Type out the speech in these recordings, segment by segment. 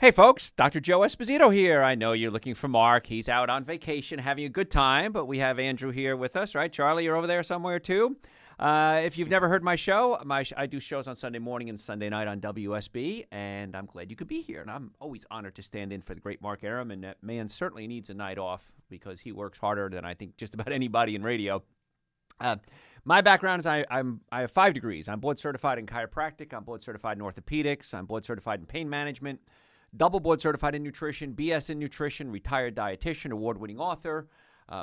Hey folks, Dr. Joe Esposito here. I know you're looking for Mark. He's out on vacation having a good time, but we have Andrew here with us, right? Charlie, you're over there somewhere too. If you've never heard my show, I do shows on Sunday morning and Sunday night on WSB, and I'm glad you could be here. And I'm always honored to stand in for the great Mark Arum, and that man certainly needs a night off because he works harder than I think just about anybody in radio. My background is I have 5 degrees. I'm board certified in chiropractic. I'm board certified in orthopedics. I'm board certified in pain management. Double board certified in nutrition, BS in nutrition, retired dietitian, award-winning author.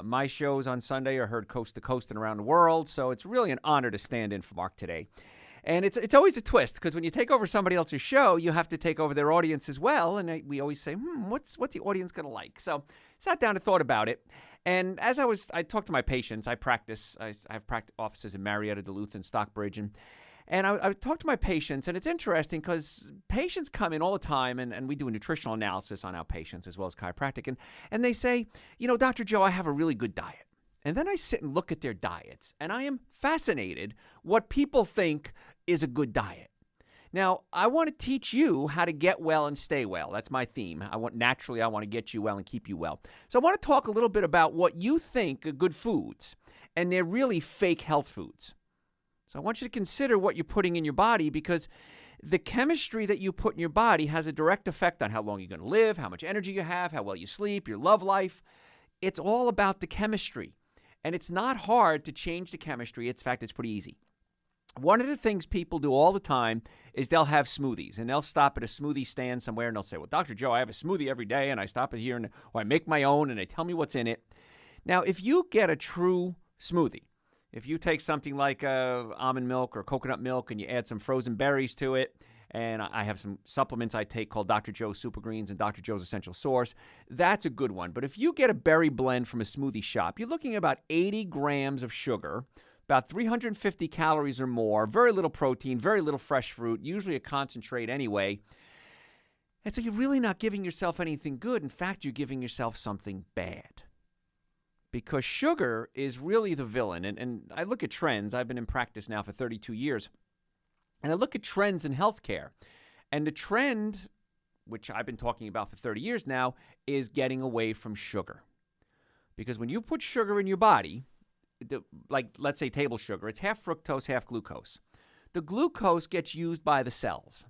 My shows on Sunday are heard coast to coast and around the world, so it's really an honor to stand in for Mark today. And it's always a twist, because when you take over somebody else's show, you have to take over their audience as well, and we always say, what's the audience going to like? So sat down and thought about it, and as I talked to my patients, I have practice offices in Marietta, Duluth, and Stockbridge, and I talked to my patients, and it's interesting because patients come in all the time, and we do a nutritional analysis on our patients as well as chiropractic, and they say, Dr. Joe, I have a really good diet. And then I sit and look at their diets, and I am fascinated what people think is a good diet. Now, I want to teach you how to get well and stay well. That's my theme. I want to get you well and keep you well. So I want to talk a little bit about what you think are good foods, and they're really fake health foods. So I want you to consider what you're putting in your body, because the chemistry that you put in your body has a direct effect on how long you're going to live, how much energy you have, how well you sleep, your love life. It's all about the chemistry. And it's not hard to change the chemistry. In fact, it's pretty easy. One of the things people do all the time is they'll have smoothies, and they'll stop at a smoothie stand somewhere, and they'll say, well, Dr. Joe, I have a smoothie every day, and I stop at here, or I make my own, and they tell me what's in it. Now, if you get a true smoothie, if you take something like almond milk or coconut milk and you add some frozen berries to it, and I have some supplements I take called Dr. Joe's Super Greens and Dr. Joe's Essential Source, that's a good one. But if you get a berry blend from a smoothie shop, you're looking at about 80 grams of sugar, about 350 calories or more, very little protein, very little fresh fruit, usually a concentrate anyway. And so you're really not giving yourself anything good. In fact, you're giving yourself something bad. Because sugar is really the villain. And I look at trends. I've been in practice now for 32 years. And I look at trends in healthcare. And the trend, which I've been talking about for 30 years now, is getting away from sugar. Because when you put sugar in your body, like let's say table sugar, it's half fructose, half glucose. The glucose gets used by the cells.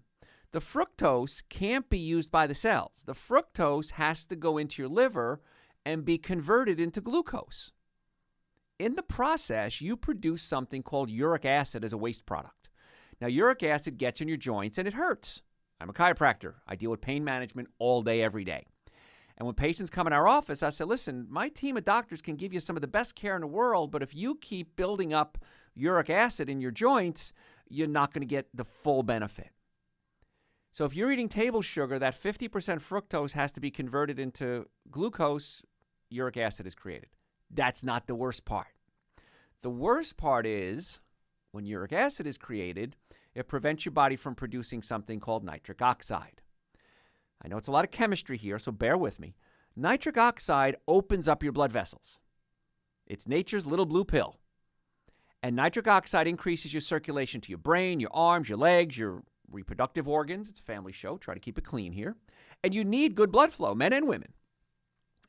The fructose can't be used by the cells. The fructose has to go into your liver and be converted into glucose. In the process, you produce something called uric acid as a waste product. Now, uric acid gets in your joints and it hurts. I'm a chiropractor. I deal with pain management all day, every day. And when patients come in our office, I say, listen, my team of doctors can give you some of the best care in the world, but if you keep building up uric acid in your joints, you're not going to get the full benefit. So if you're eating table sugar, that 50% fructose has to be converted into glucose, uric acid is created. That's not the worst part. The worst part is when uric acid is created, it prevents your body from producing something called nitric oxide. I know it's a lot of chemistry here, so bear with me. Nitric oxide opens up your blood vessels. It's nature's little blue pill. And nitric oxide increases your circulation to your brain, your arms, your legs, your reproductive organs. It's a family show. Try to keep it clean here. And you need good blood flow, men and women.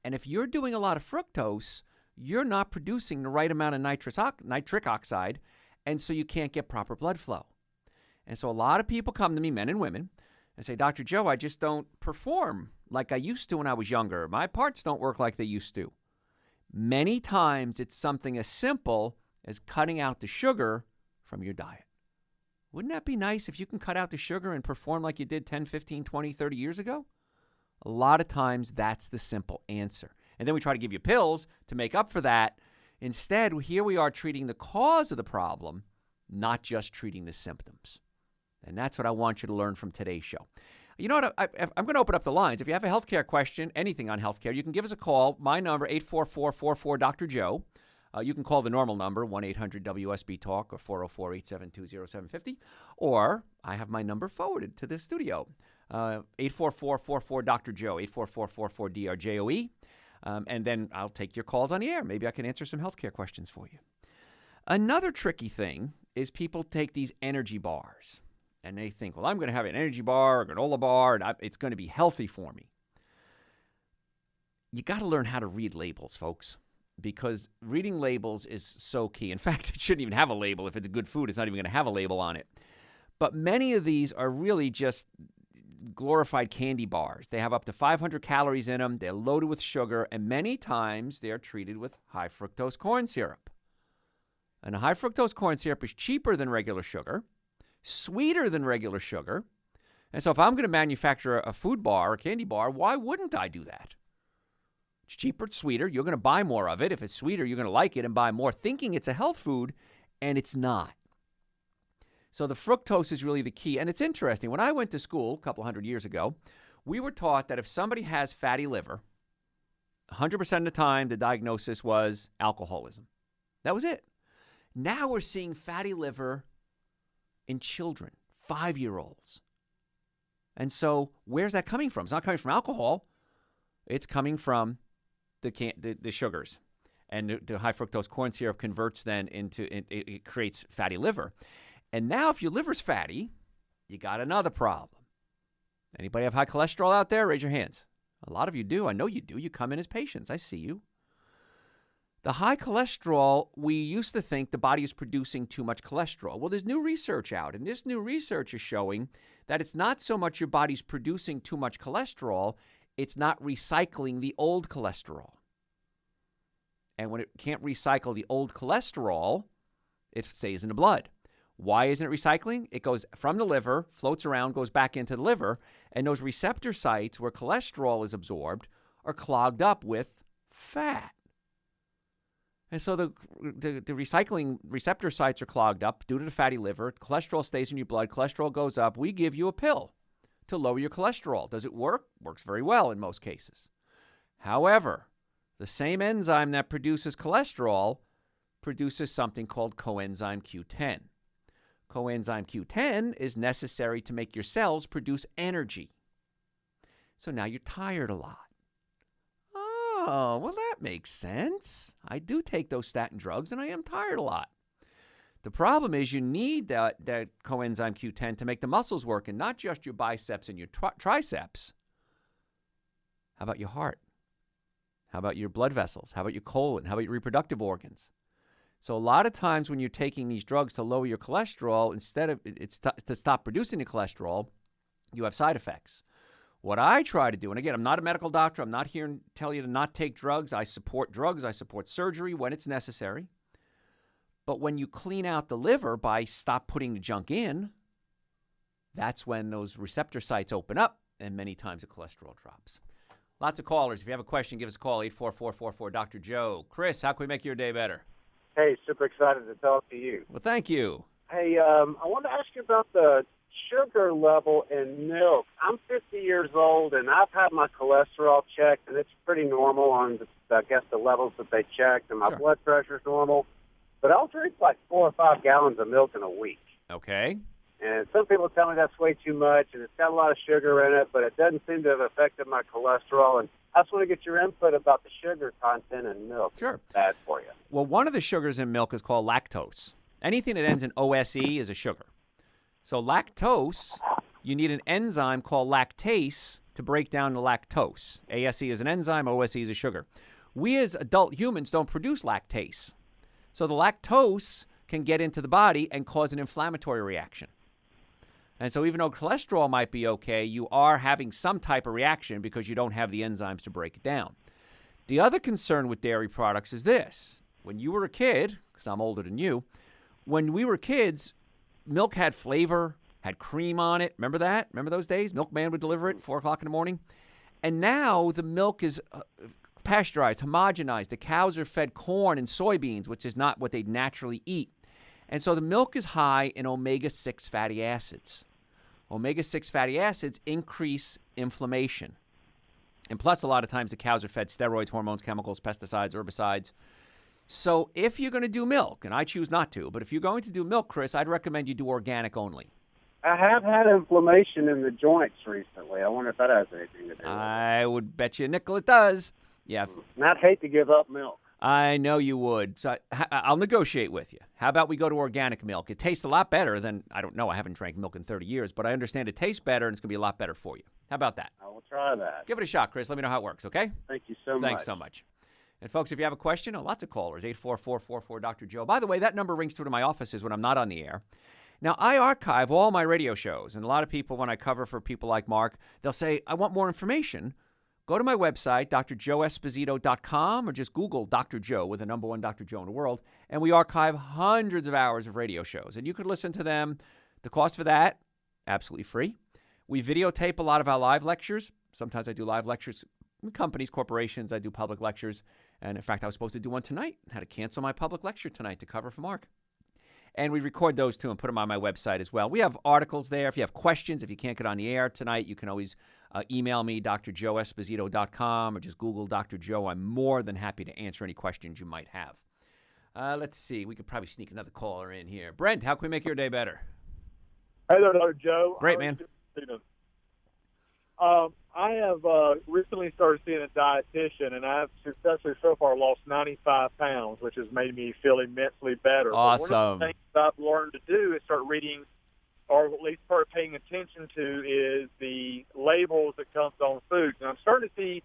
And if you're doing a lot of fructose, you're not producing the right amount of nitric oxide, and so you can't get proper blood flow. And so a lot of people come to me, men and women, and say, Dr. Joe, I just don't perform like I used to when I was younger. My parts don't work like they used to. Many times it's something as simple as cutting out the sugar from your diet. Wouldn't that be nice if you can cut out the sugar and perform like you did 10, 15, 20, 30 years ago? A lot of times that's the simple answer. And then we try to give you pills to make up for that. Instead, here we are treating the cause of the problem, not just treating the symptoms. And that's what I want you to learn from today's show. You know what? I'm going to open up the lines. If you have a healthcare question, anything on healthcare, you can give us a call. My number, 844-44-Dr. You can call the normal number, 1-800-WSB-TALK, or 404-872-0750. Or I have my number forwarded to the studio, 844-44-Dr. Joe, 844-44-DRJOE. And then I'll take your calls on the air. Maybe I can answer some healthcare questions for you. Another tricky thing is people take these energy bars. And they think, well, I'm going to have an energy bar or granola bar, and it's going to be healthy for me. You got to learn how to read labels, folks, because reading labels is so key. In fact, it shouldn't even have a label. If it's good food, it's not even going to have a label on it. But many of these are really just glorified candy bars. They have up to 500 calories in them. They're loaded with sugar, and many times they're treated with high fructose corn syrup. And high fructose corn syrup is cheaper than regular sugar, sweeter than regular sugar. And so if I'm going to manufacture a food bar or candy bar, why wouldn't I do that? It's cheaper, it's sweeter. You're going to buy more of it. If it's sweeter, you're going to like it and buy more, thinking it's a health food, and it's not. So the fructose is really the key. And it's interesting. When I went to school a couple hundred years ago, we were taught that if somebody has fatty liver, 100% of the time the diagnosis was alcoholism. That was it. Now we're seeing fatty liver in children, 5-year-olds. And so where's that coming from? It's not coming from alcohol. It's coming from the sugars. And the high fructose corn syrup converts then into, it creates fatty liver. And now if your liver's fatty, you got another problem. Anybody have high cholesterol out there? Raise your hands. A lot of you do. I know you do. You come in as patients. I see you. The high cholesterol, we used to think the body is producing too much cholesterol. Well, there's new research out, and this new research is showing that it's not so much your body's producing too much cholesterol, it's not recycling the old cholesterol. And when it can't recycle the old cholesterol, it stays in the blood. Why isn't it recycling? It goes from the liver, floats around, goes back into the liver, and those receptor sites where cholesterol is absorbed are clogged up with fat. And so the recycling receptor sites are clogged up due to the fatty liver. Cholesterol stays in your blood. Cholesterol goes up. We give you a pill to lower your cholesterol. Does it work? Works very well in most cases. However, the same enzyme that produces cholesterol produces something called coenzyme Q10. Coenzyme Q10 is necessary to make your cells produce energy. So now you're tired a lot. Oh, well, that makes sense. I do take those statin drugs, and I am tired a lot. The problem is you need that coenzyme Q10 to make the muscles work, and not just your biceps and your triceps. How about your heart? How about your blood vessels? How about your colon? How about your reproductive organs? So a lot of times when you're taking these drugs to lower your cholesterol, instead of to stop producing the cholesterol, you have side effects. What I try to do, and again, I'm not a medical doctor. I'm not here to tell you to not take drugs. I support drugs. I support surgery when it's necessary. But when you clean out the liver by stop putting the junk in, that's when those receptor sites open up, and many times the cholesterol drops. Lots of callers. If you have a question, give us a call, 844-44-Dr. Joe. Chris, how can we make your day better? Hey, super excited to talk to you. Well, thank you. Hey, I want to ask you about the sugar level in milk. I'm 50 years old, and I've had my cholesterol checked, and it's pretty normal on, the levels that they checked, and my blood pressure's normal. But I'll drink like 4 or 5 gallons of milk in a week. Okay. And some people tell me that's way too much, and it's got a lot of sugar in it, but it doesn't seem to have affected my cholesterol. And I just want to get your input about the sugar content in milk. Sure. It's bad for you. Well, one of the sugars in milk is called lactose. Anything that ends in OSE is a sugar. So lactose, you need an enzyme called lactase to break down the lactose. ASE is an enzyme, OSE is a sugar. We as adult humans don't produce lactase. So the lactose can get into the body and cause an inflammatory reaction. And so even though cholesterol might be okay, you are having some type of reaction because you don't have the enzymes to break it down. The other concern with dairy products is this. When you were a kid, because I'm older than you, when we were kids, milk had flavor, had cream on it. Remember that? Remember those days? Milkman would deliver it at 4 o'clock in the morning. And now the milk is pasteurized, homogenized. The cows are fed corn and soybeans, which is not what they naturally eat. And so the milk is high in omega-6 fatty acids. Omega-6 fatty acids increase inflammation. And plus, a lot of times the cows are fed steroids, hormones, chemicals, pesticides, herbicides. So if you're going to do milk, and I choose not to, but if you're going to do milk, Chris, I'd recommend you do organic only. I have had inflammation in the joints recently. I wonder if that has anything to do with it. I would bet you a nickel it does. Yeah. And I'd hate to give up milk. I know you would. So I'll negotiate with you. How about we go to organic milk? It tastes a lot better than, I don't know, I haven't drank milk in 30 years, but I understand it tastes better and it's going to be a lot better for you. How about that? I will try that. Give it a shot, Chris. Let me know how it works, okay? Thank you so much. Thanks so much. And, folks, if you have a question, lots of callers, 844-44-Dr. Joe. By the way, that number rings through to my offices when I'm not on the air. Now, I archive all my radio shows, and a lot of people, when I cover for people like Mark, they'll say, I want more information. Go to my website, drjoeesposito.com, or just Google Dr. Joe with the number one Dr. Joe in the world, and we archive hundreds of hours of radio shows, and you could listen to them. The cost for that, absolutely free. We videotape a lot of our live lectures. Sometimes I do live lectures in companies, corporations. I do public lectures, and in fact, I was supposed to do one tonight. I had to cancel my public lecture tonight to cover for Mark. And we record those, too, and put them on my website as well. We have articles there. If you have questions, if you can't get on the air tonight, you can always email me, drjoeesposito.com, or just Google Dr. Joe. I'm more than happy to answer any questions you might have. Let's see. We could probably sneak another caller in here. Brent, how can we make your day better? Hey there, Dr. Joe. Great, man. I have recently started seeing a dietitian, and I've successfully so far lost 95 pounds, which has made me feel immensely better. Awesome. But one of the things I've learned to do is start reading, or at least start paying attention to, is the labels that comes on foods. And I'm starting to see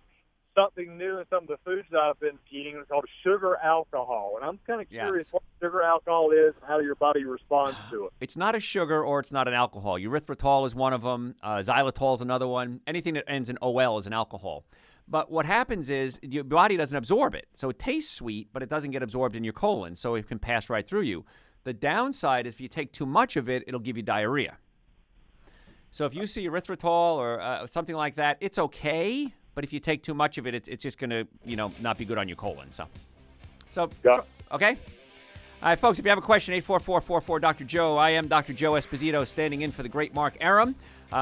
something new in some of the foods that I've been eating. It's called sugar alcohol. And I'm kind of curious what sugar alcohol is and how your body responds to it. It's not a sugar or it's not an alcohol. Erythritol is one of them. Xylitol is another one. Anything that ends in OL is an alcohol. But what happens is your body doesn't absorb it. So it tastes sweet, but it doesn't get absorbed in your colon, so it can pass right through you. The downside is if you take too much of it, it'll give you diarrhea. So if you see erythritol or something like that, it's okay. But if you take too much of it, it's just going to, not be good on your colon. So Yeah. Okay? All right, folks, if you have a question, 844-44-Dr. Joe. I am Dr. Joe Esposito, standing in for the great Mark Arum,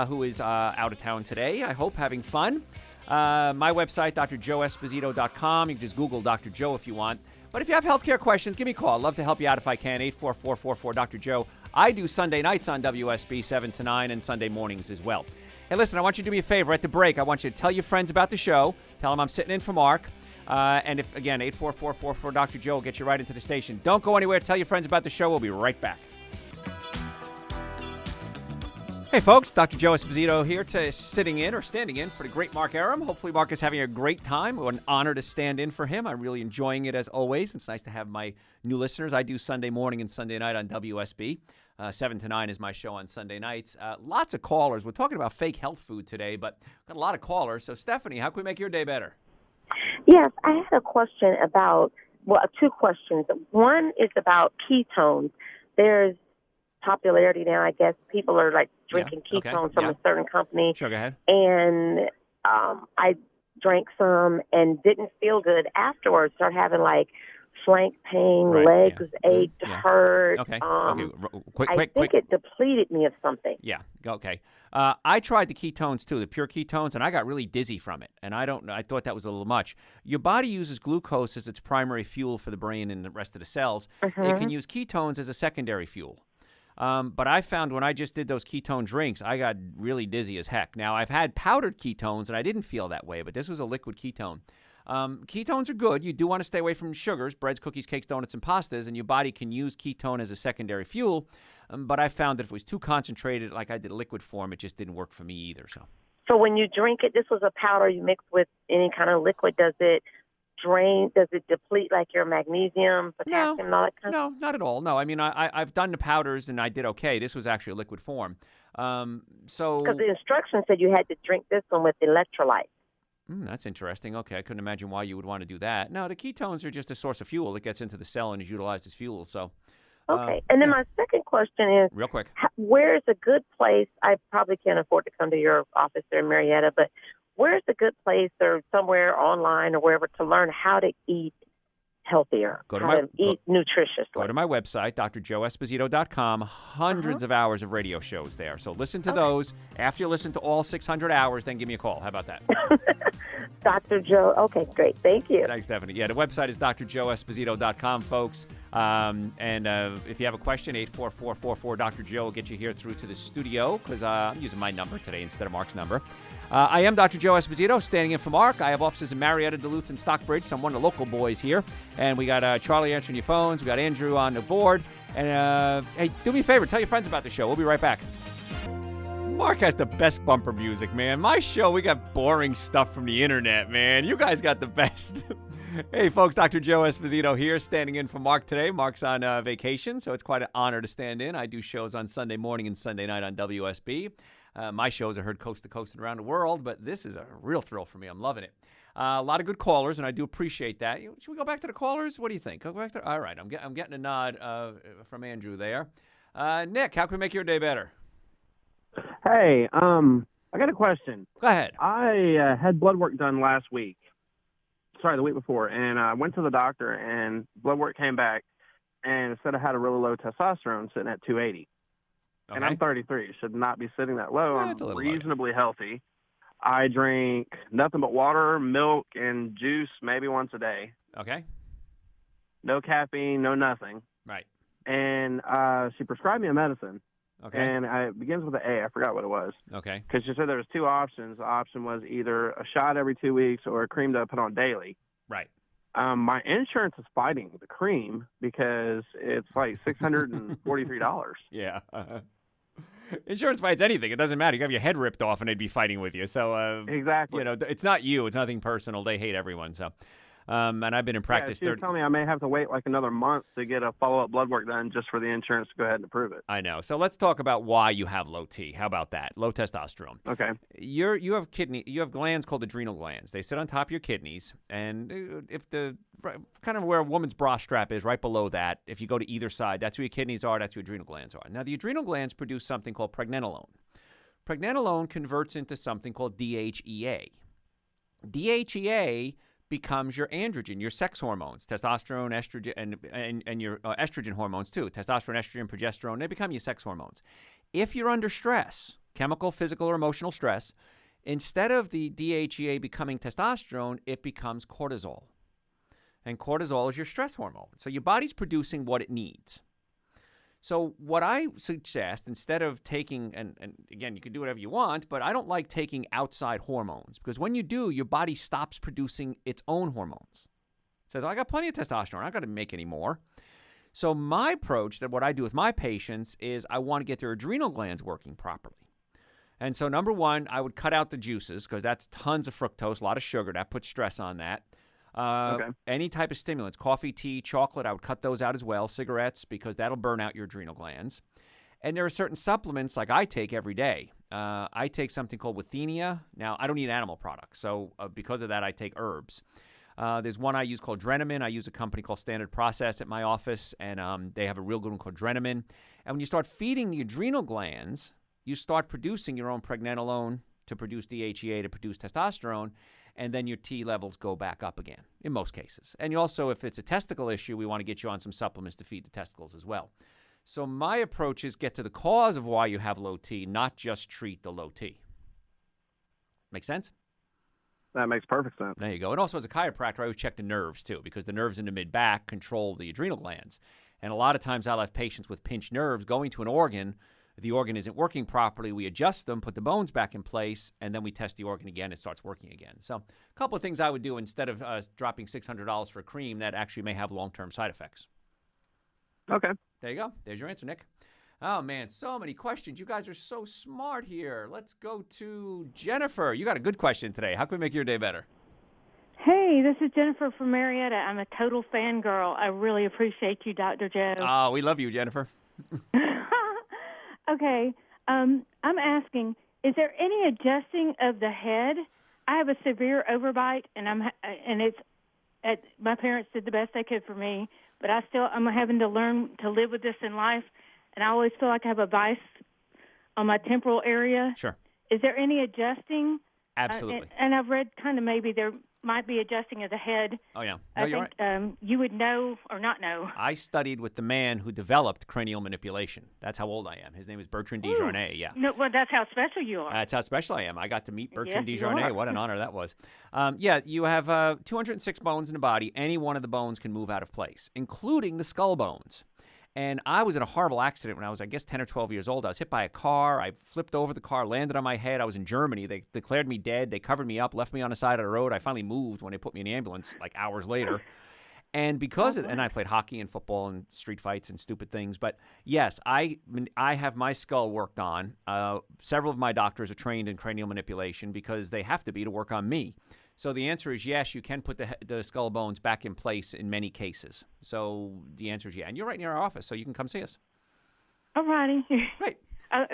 who is out of town today, I hope, having fun. My website, drjoeesposito.com. You can just Google Dr. Joe if you want. But if you have healthcare questions, give me a call. I'd love to help you out if I can, 844-44-Dr. Joe. I do Sunday nights on WSB, 7 to 9, and Sunday mornings as well. Hey, listen, I want you to do me a favor. At the break, I want you to tell your friends about the show. Tell them I'm sitting in for Mark. And if, again, 844-44-Dr. Joe will get you right into the station. Don't go anywhere. Tell your friends about the show. We'll be right back. Hey, folks. Dr. Joe Esposito here standing in for the great Mark Arum. Hopefully, Mark is having a great time. What an honor to stand in for him. I'm really enjoying it as always. It's nice to have my new listeners. I do Sunday morning and Sunday night on WSB. 7 to 9 is my show on Sunday nights. Lots of callers. We're talking about fake health food today, but got a lot of callers. So, Stephanie, how can we make your day better? Yes, I had a question about, two questions. One is about ketones. There's popularity now, I guess. People are like drinking ketones from a certain company. Sure, go ahead. And I drank some and didn't feel good afterwards. Started having like flank pain, legs ached, hurt. Okay. I think it depleted me of something. Yeah. Okay. I tried the ketones too, the pure ketones, and I got really dizzy from it. And I thought that was a little much. Your body uses glucose as its primary fuel for the brain and the rest of the cells. Mm-hmm. It can use ketones as a secondary fuel. But I found when I just did those ketone drinks, I got really dizzy as heck. Now, I've had powdered ketones, and I didn't feel that way, but this was a liquid ketone. Ketones are good. You do want to stay away from sugars, breads, cookies, cakes, donuts, and pastas, and your body can use ketone as a secondary fuel. But I found that if it was too concentrated, like I did liquid form, it just didn't work for me either. So when you drink it, this was a powder you mix with any kind of liquid. Does it drain? Does it deplete like your magnesium, potassium, and all that kind of stuff? No, not at all. No, I mean, I've done the powders, and I did okay. This was actually a liquid form. Because the instructions said you had to drink this one with electrolytes. That's interesting. Okay, I couldn't imagine why you would want to do that. No, the ketones are just a source of fuel that gets into the cell and is utilized as fuel. So, okay. And then my second question is, real quick, where is a good place? I probably can't afford to come to your office there in Marietta, but where's a good place or somewhere online or wherever to learn how to eat healthier, eat nutritiously? Go to my website, drjoeesposito.com. Hundreds of hours of radio shows there. So listen to those. After you listen to all 600 hours, then give me a call. How about that? Dr. Joe. Okay, great. Thank you. Thanks, Stephanie. Yeah, the website is drjoeesposito.com, folks. And if you have a question, 844-44 Dr. Joe will get you here through to the studio because I'm using my number today instead of Mark's number. I am Dr. Joe Esposito, standing in for Mark. I have offices in Marietta, Duluth, and Stockbridge, so I'm one of the local boys here. And we got Charlie answering your phones. We got Andrew on the board. And hey, do me a favor, tell your friends about the show. We'll be right back. Mark has the best bumper music, man. My show, we got boring stuff from the internet, man. You guys got the best. Hey, folks, Dr. Joe Esposito here, standing in for Mark today. Mark's on vacation, so it's quite an honor to stand in. I do shows on Sunday morning and Sunday night on WSB. My shows are heard coast to coast and around the world, but this is a real thrill for me. I'm loving it. A lot of good callers, and I do appreciate that. Should we go back to the callers? What do you think? Go back to. All right, I'm getting a nod from Andrew there. Nick, how can we make your day better? Hey, I got a question. Go ahead. I had blood work done last week. Sorry, the week before, and I went to the doctor, and blood work came back, and it said I had a really low testosterone sitting at 280. Okay. And I'm 33. It should not be sitting that low. Yeah, I'm reasonably healthy. I drink nothing but water, milk, and juice maybe once a day. Okay. No caffeine, no nothing. Right. And she prescribed me a medicine. Okay. And it begins with an A. I forgot what it was. Okay. Because she said there was two options. The option was either a shot every 2 weeks or a cream to put on daily. Right. My insurance is fighting the cream because it's like $643. Yeah. Insurance fights anything. It doesn't matter. You have your head ripped off and they'd be fighting with you. So, exactly. You know, it's not you. It's nothing personal. They hate everyone. So, and I've been in practice. She was telling me I may have to wait like another month to get a follow-up blood work done just for the insurance to go ahead and approve it. I know. So let's talk about why you have low T. How about that? Low testosterone. Okay. You have glands called adrenal glands. They sit on top of your kidneys, and if the kind of where a woman's bra strap is, right below that, if you go to either side, that's where your kidneys are, that's where your adrenal glands are. Now, the adrenal glands produce something called pregnenolone. Pregnenolone converts into something called DHEA. DHEA becomes your androgen, your sex hormones, testosterone, estrogen, and your estrogen hormones too. Testosterone, estrogen, progesterone, they become your sex hormones. If you're under stress, chemical, physical, or emotional stress, instead of the DHEA becoming testosterone, it becomes cortisol. And cortisol is your stress hormone. So your body's producing what it needs. So what I suggest, instead of taking, and again, you can do whatever you want, but I don't like taking outside hormones because when you do, your body stops producing its own hormones. It says, I got plenty of testosterone. I got to make any more. So my approach, that what I do with my patients, is I want to get their adrenal glands working properly. And so number one, I would cut out the juices because that's tons of fructose, a lot of sugar. That puts stress on that. Okay. Any type of stimulants, coffee, tea, chocolate, I would cut those out as well. Cigarettes, because that'll burn out your adrenal glands. And there are certain supplements like I take every day. I take something called Withenia. Now, I don't eat animal products, so because of that, I take herbs. There's one I use called Drenamin. I use a company called Standard Process at my office, and they have a real good one called Drenamin. And when you start feeding the adrenal glands, you start producing your own pregnenolone to produce DHEA to produce testosterone, and then your T levels go back up again in most cases. And you also, if it's a testicle issue, we want to get you on some supplements to feed the testicles as well. So my approach is get to the cause of why you have low T, not just treat the low T. Make sense? That makes perfect sense. There you go. And also as a chiropractor, I always check the nerves too, because the nerves in the mid-back control the adrenal glands. And a lot of times I'll have patients with pinched nerves going to an organ. If the organ isn't working properly, we adjust them, put the bones back in place, and then we test the organ again. It starts working again. So a couple of things I would do instead of dropping $600 for a cream that actually may have long-term side effects. Okay. There you go. There's your answer, Nick. Oh, man, so many questions. You guys are so smart here. Let's go to Jennifer. You got a good question today. How can we make your day better? Hey, this is Jennifer from Marietta. I'm a total fangirl. I really appreciate you, Dr. Joe. Oh, we love you, Jennifer. Okay, I'm asking, is there any adjusting of the head? I have a severe overbite, and my parents did the best they could for me, but I'm having to learn to live with this in life, and I always feel like I have a vice on my temporal area. Sure. Is there any adjusting? Absolutely. And I've read kind of maybe there might be adjusting of the head. Oh, yeah. No, I you're think right. You would know or not know. I studied with the man who developed cranial manipulation. That's how old I am. His name is Bertrand Desjardins. Yeah. No, well, that's how special you are. That's how special I am. I got to meet Bertrand Yes, you Desjardins. are. What an honor that was. Yeah, you have 206 bones in the body. Any one of the bones can move out of place, including the skull bones. And I was in a horrible accident when I was, I guess, 10 or 12 years old. I was hit by a car. I flipped over the car, landed on my head. I was in Germany. They declared me dead. They covered me up, left me on the side of the road. I finally moved when they put me in the ambulance, like hours later. And because of, and I played hockey and football and street fights and stupid things. But yes, I have my skull worked on. Several of my doctors are trained in cranial manipulation because they have to be to work on me. So the answer is yes, you can put the skull bones back in place in many cases. So the answer is yeah. And you're right near our office, so you can come see us. All righty. Right.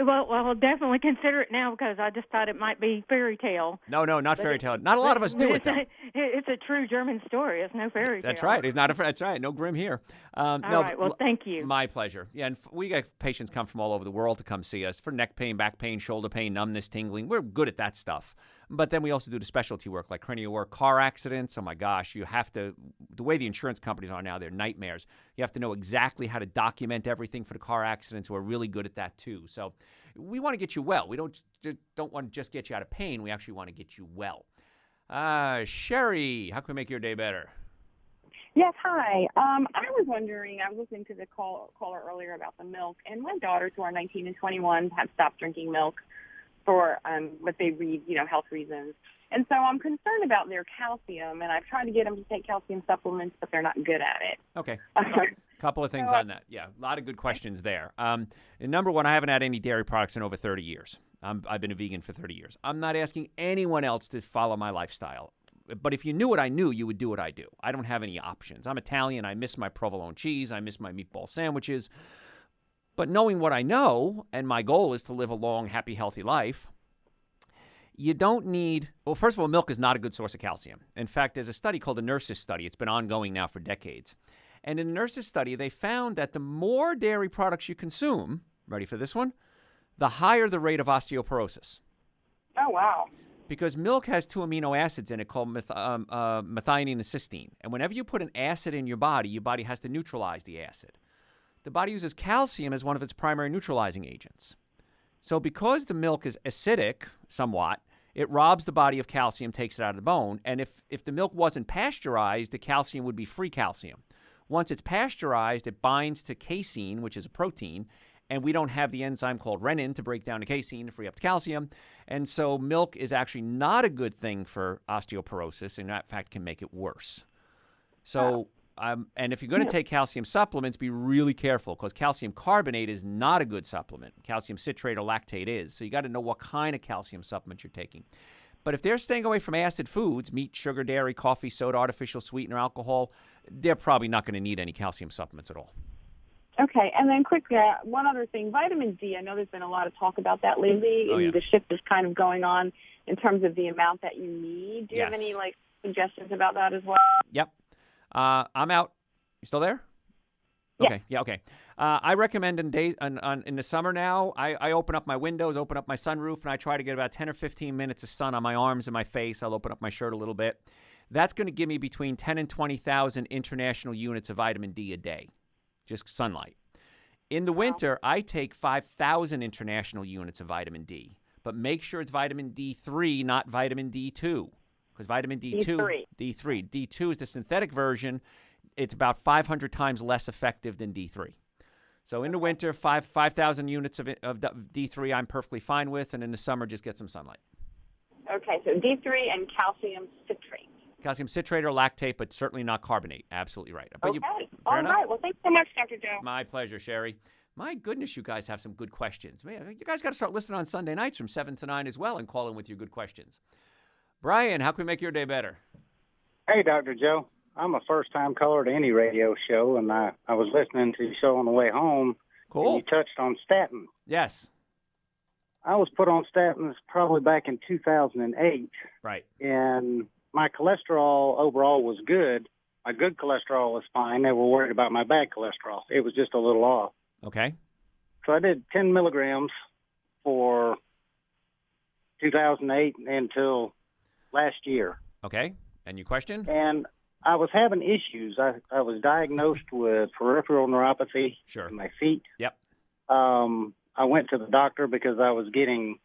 Well, I'll definitely consider it now because I just thought it might be fairy tale. No, not fairy tale. Not a lot of us do it, though. It's a true German story. It's no fairy tale. That's right. It's not that's right. No grim here. All right. Well, thank you. My pleasure. Yeah, and we get patients come from all over the world to come see us for neck pain, back pain, shoulder pain, numbness, tingling. We're good at that stuff. But then we also do the specialty work like cranial work, car accidents. Oh, my gosh. You have to, the way the insurance companies are now, they're nightmares. You have to know exactly how to document everything for the car accidents. We're really good at that, too. So we want to get you well. We don't want to just get you out of pain. We actually want to get you well. Sherry, how can we make your day better? Yes, hi. I was wondering, I was listening to the caller earlier about the milk, and my daughters who are 19 and 21 have stopped drinking milk for what they read, health reasons. And so I'm concerned about their calcium, and I've tried to get them to take calcium supplements, but they're not good at it. Okay. Couple of things on that. Yeah, a lot of good questions there. Number one, I haven't had any dairy products in over 30 years. I've been a vegan for 30 years. I'm not asking anyone else to follow my lifestyle. But if you knew what I knew, you would do what I do. I don't have any options. I'm Italian. I miss my provolone cheese. I miss my meatball sandwiches. But knowing what I know, and my goal is to live a long, happy, healthy life, you don't need, well, first of all, milk is not a good source of calcium. In fact, there's a study called the Nurses study. It's been ongoing now for decades. And in the Nurses study, they found that the more dairy products you consume, ready for this one, the higher the rate of osteoporosis. Oh, wow. Because milk has 2 amino acids in it called methionine and cysteine. And whenever you put an acid in your body has to neutralize the acid. The body uses calcium as one of its primary neutralizing agents. So because the milk is acidic somewhat, it robs the body of calcium, takes it out of the bone. And if the milk wasn't pasteurized, the calcium would be free calcium. Once it's pasteurized, it binds to casein, which is a protein, and we don't have the enzyme called renin to break down the casein to free up the calcium. And so milk is actually not a good thing for osteoporosis, and in fact can make it worse. So, and if you're going to take calcium supplements, be really careful because calcium carbonate is not a good supplement. Calcium citrate or lactate is. So you got to know what kind of calcium supplement you're taking. But if they're staying away from acid foods, meat, sugar, dairy, coffee, soda, artificial sweetener, alcohol, they're probably not going to need any calcium supplements at all. Okay, and then quickly, one other thing, vitamin D. I know there's been a lot of talk about that lately. The shift is kind of going on in terms of the amount that you need. Do you have any suggestions about that as well? Yep. I'm out. You still there? Yeah. Okay. Yeah. Okay. I recommend in the summer now, I open up my windows, open up my sunroof, and I try to get about 10 or 15 minutes of sun on my arms and my face. I'll open up my shirt a little bit. That's going to give me between 10 and 20,000 international units of vitamin D a day, just sunlight. In the winter, I take 5,000 international units of vitamin D, but make sure it's vitamin D3, not vitamin D2, because vitamin D2, D2 is the synthetic version. It's about 500 times less effective than D3. So in the winter, 5,000 units of D3 I'm perfectly fine with, and in the summer, just get some sunlight. Okay, so D3 and calcium citrate. Calcium citrate or lactate, but certainly not carbonate. Absolutely right. Okay. All right. Well, thanks so much, Dr. Joe. My pleasure, Sherry. My goodness, you guys have some good questions. Man, you guys got to start listening on Sunday nights from 7 to 9 as well and call in with your good questions. Brian, how can we make your day better? Hey, Dr. Joe. I'm a first-time caller to any radio show, and I was listening to your show on the way home. Cool. And you touched on statins. Yes. I was put on statins probably back in 2008. Right. And my cholesterol overall was good. My good cholesterol was fine. They were worried about my bad cholesterol. It was just a little off. Okay. So I did 10 milligrams for 2008 until last year. Okay. And your question? And I was having issues. I was diagnosed with peripheral neuropathy in my feet. Yep. I went to the doctor because I was getting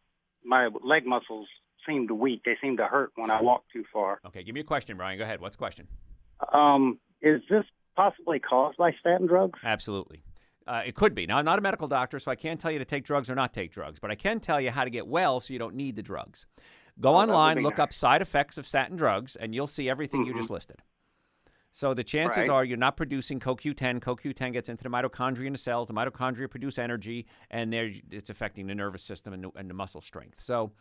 my leg muscles seemed weak. They seemed to hurt when I walked too far. Okay, give me a question, Brian. Go ahead. What's the question? Is this possibly caused by statin drugs? Absolutely. It could be. Now, I'm not a medical doctor, so I can't tell you to take drugs or not take drugs, but I can tell you how to get well so you don't need the drugs. Go online, look up side effects of statin drugs, and you'll see everything you just listed. So the chances are you're not producing CoQ10. CoQ10 gets into the mitochondria in the cells. The mitochondria produce energy, and it's affecting the nervous system and the muscle strength. So,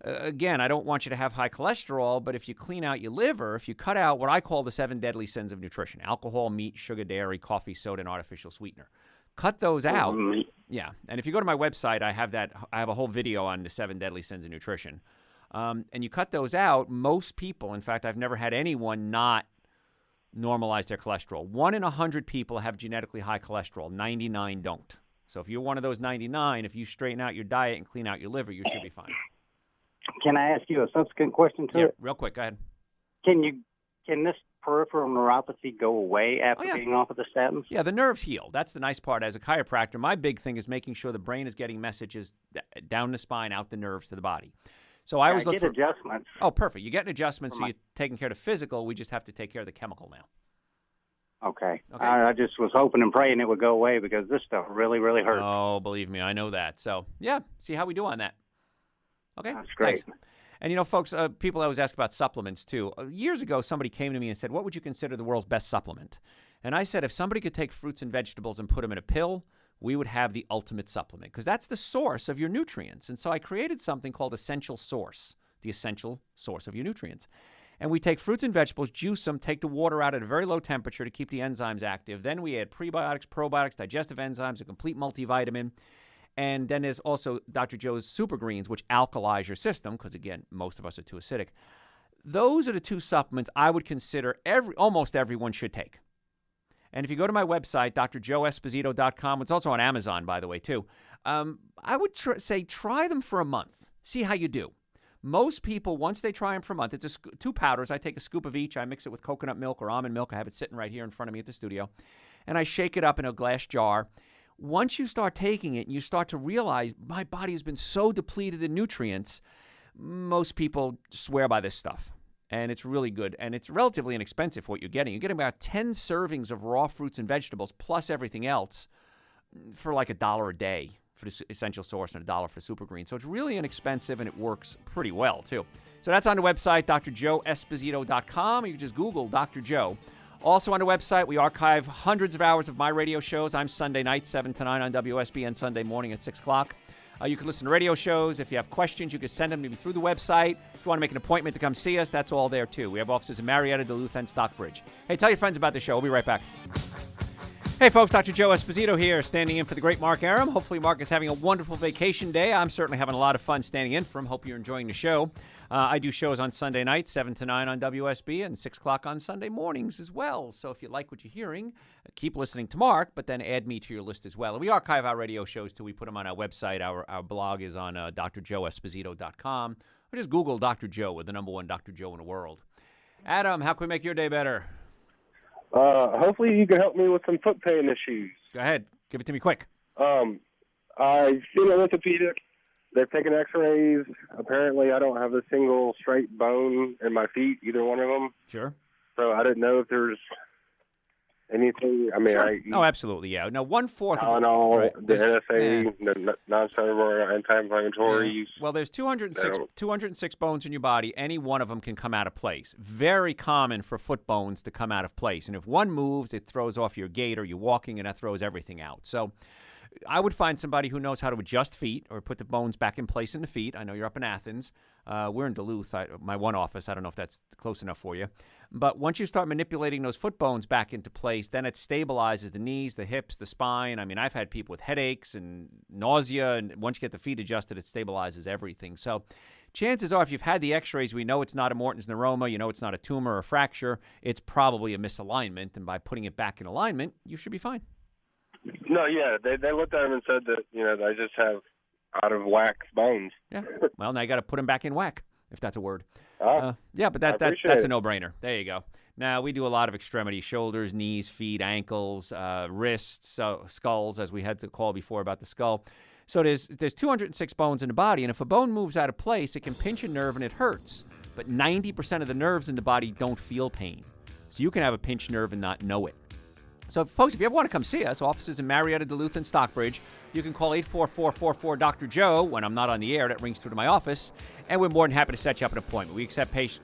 again, I don't want you to have high cholesterol, but if you clean out your liver, if you cut out what I call the 7 deadly sins of nutrition, alcohol, meat, sugar, dairy, coffee, soda, and artificial sweetener, cut those out. Yeah, and if you go to my website, I have a whole video on the 7 deadly sins of nutrition. And you cut those out, most people, in fact, I've never had anyone not normalize their cholesterol. 1 in 100 people have genetically high cholesterol. 99 don't. So if you're one of those 99, if you straighten out your diet and clean out your liver, you should be fine. Can I ask you a subsequent question to it? Real quick. Go ahead. Can this peripheral neuropathy go away after being off of the statins? Yeah, the nerves heal. That's the nice part. As a chiropractor, my big thing is making sure the brain is getting messages down the spine, out the nerves to the body. So I always look for adjustments. Oh, perfect. You get an adjustment, so you're taking care of the physical. We just have to take care of the chemical now. Okay. I just was hoping and praying it would go away because this stuff really, really hurts. Oh, believe me, I know that. So, yeah, see how we do on that. Okay? That's great. Thanks. And, folks, people always ask about supplements, too. Years ago, somebody came to me and said, what would you consider the world's best supplement? And I said, if somebody could take fruits and vegetables and put them in a pill, we would have the ultimate supplement because that's the source of your nutrients. And so I created something called Essential Source, the essential source of your nutrients. And we take fruits and vegetables, juice them, take the water out at a very low temperature to keep the enzymes active. Then we add prebiotics, probiotics, digestive enzymes, a complete multivitamin. And then there's also Dr. Joe's Super Greens, which alkalize your system because, again, most of us are too acidic. Those are the 2 supplements I would consider almost everyone should take. And if you go to my website, drjoeesposito.com, it's also on Amazon, by the way, too, I would say try them for a month. See how you do. Most people, once they try them for a month, it's 2 powders. I take a scoop of each. I mix it with coconut milk or almond milk. I have it sitting right here in front of me at the studio. And I shake it up in a glass jar. Once you start taking it, you start to realize my body has been so depleted in nutrients, most people swear by this stuff. And it's really good. And it's relatively inexpensive for what you're getting. You're getting about 10 servings of raw fruits and vegetables plus everything else for like $1 a day for the Essential Source and $1 for Super Green. So it's really inexpensive and it works pretty well, too. So that's on the website, drjoeesposito.com. You can just Google Dr. Joe. Also on the website, we archive hundreds of hours of my radio shows. I'm Sunday night, 7 to 9 on WSB, and Sunday morning at 6 o'clock. You can listen to radio shows. If you have questions, you can send them to me through the website. If you want to make an appointment to come see us, that's all there, too. We have offices in Marietta, Duluth, and Stockbridge. Hey, tell your friends about the show. We'll be right back. Hey, folks, Dr. Joe Esposito here, standing in for the great Mark Arum. Hopefully, Mark is having a wonderful vacation day. I'm certainly having a lot of fun standing in for him. Hope you're enjoying the show. I do shows on Sunday nights, 7 to 9 on WSB, and 6 o'clock on Sunday mornings as well. So if you like what you're hearing, keep listening to Mark, but then add me to your list as well. And we archive our radio shows, too. We put them on our website. Our blog is on drjoeesposito.com. Or just Google Dr. Joe with the #1 Dr. Joe in the world. Adam, how can we make your day better? Hopefully you can help me with some foot pain issues. Go ahead. Give it to me quick. I've seen an orthopedic. They've taken x-rays. Apparently I don't have a single straight bone in my feet, either one of them. Sure. So I didn't know if there's anything. I mean, sure. Oh, absolutely, yeah. Now, 1/4 of the NSA, the non-steroidal anti-inflammatories. Well, there's 206 bones in your body. Any one of them can come out of place. Very common for foot bones to come out of place. And if one moves, it throws off your gait or you're walking, and that throws everything out. So I would find somebody who knows how to adjust feet or put the bones back in place in the feet. I know you're up in Athens. We're in Duluth, my one office. I don't know if that's close enough for you. But once you start manipulating those foot bones back into place, then it stabilizes the knees, the hips, the spine. I mean, I've had people with headaches and nausea, and once you get the feet adjusted, it stabilizes everything. So chances are, if you've had the x-rays, we know it's not a Morton's neuroma, you know it's not a tumor or a fracture, it's probably a misalignment, and by putting it back in alignment, you should be fine. No, yeah, they looked at him and said that, I just have out of whack bones. Yeah, well, now you got to put them back in whack, if that's a word. Yeah, but I that's appreciate a it. no-brainer. There you go. Now, we do a lot of extremities, shoulders, knees, feet, ankles, wrists, skulls, as we had to call before about the skull. So there's 206 bones in the body, and if a bone moves out of place, it can pinch a nerve and it hurts. But 90% of the nerves in the body don't feel pain. So you can have a pinched nerve and not know it. So, folks, if you ever want to come see us, offices in Marietta, Duluth, and Stockbridge, you can call 844-44-Dr. Joe. When I'm not on the air, that rings through to my office, and we're more than happy to set you up an appointment. We accept patients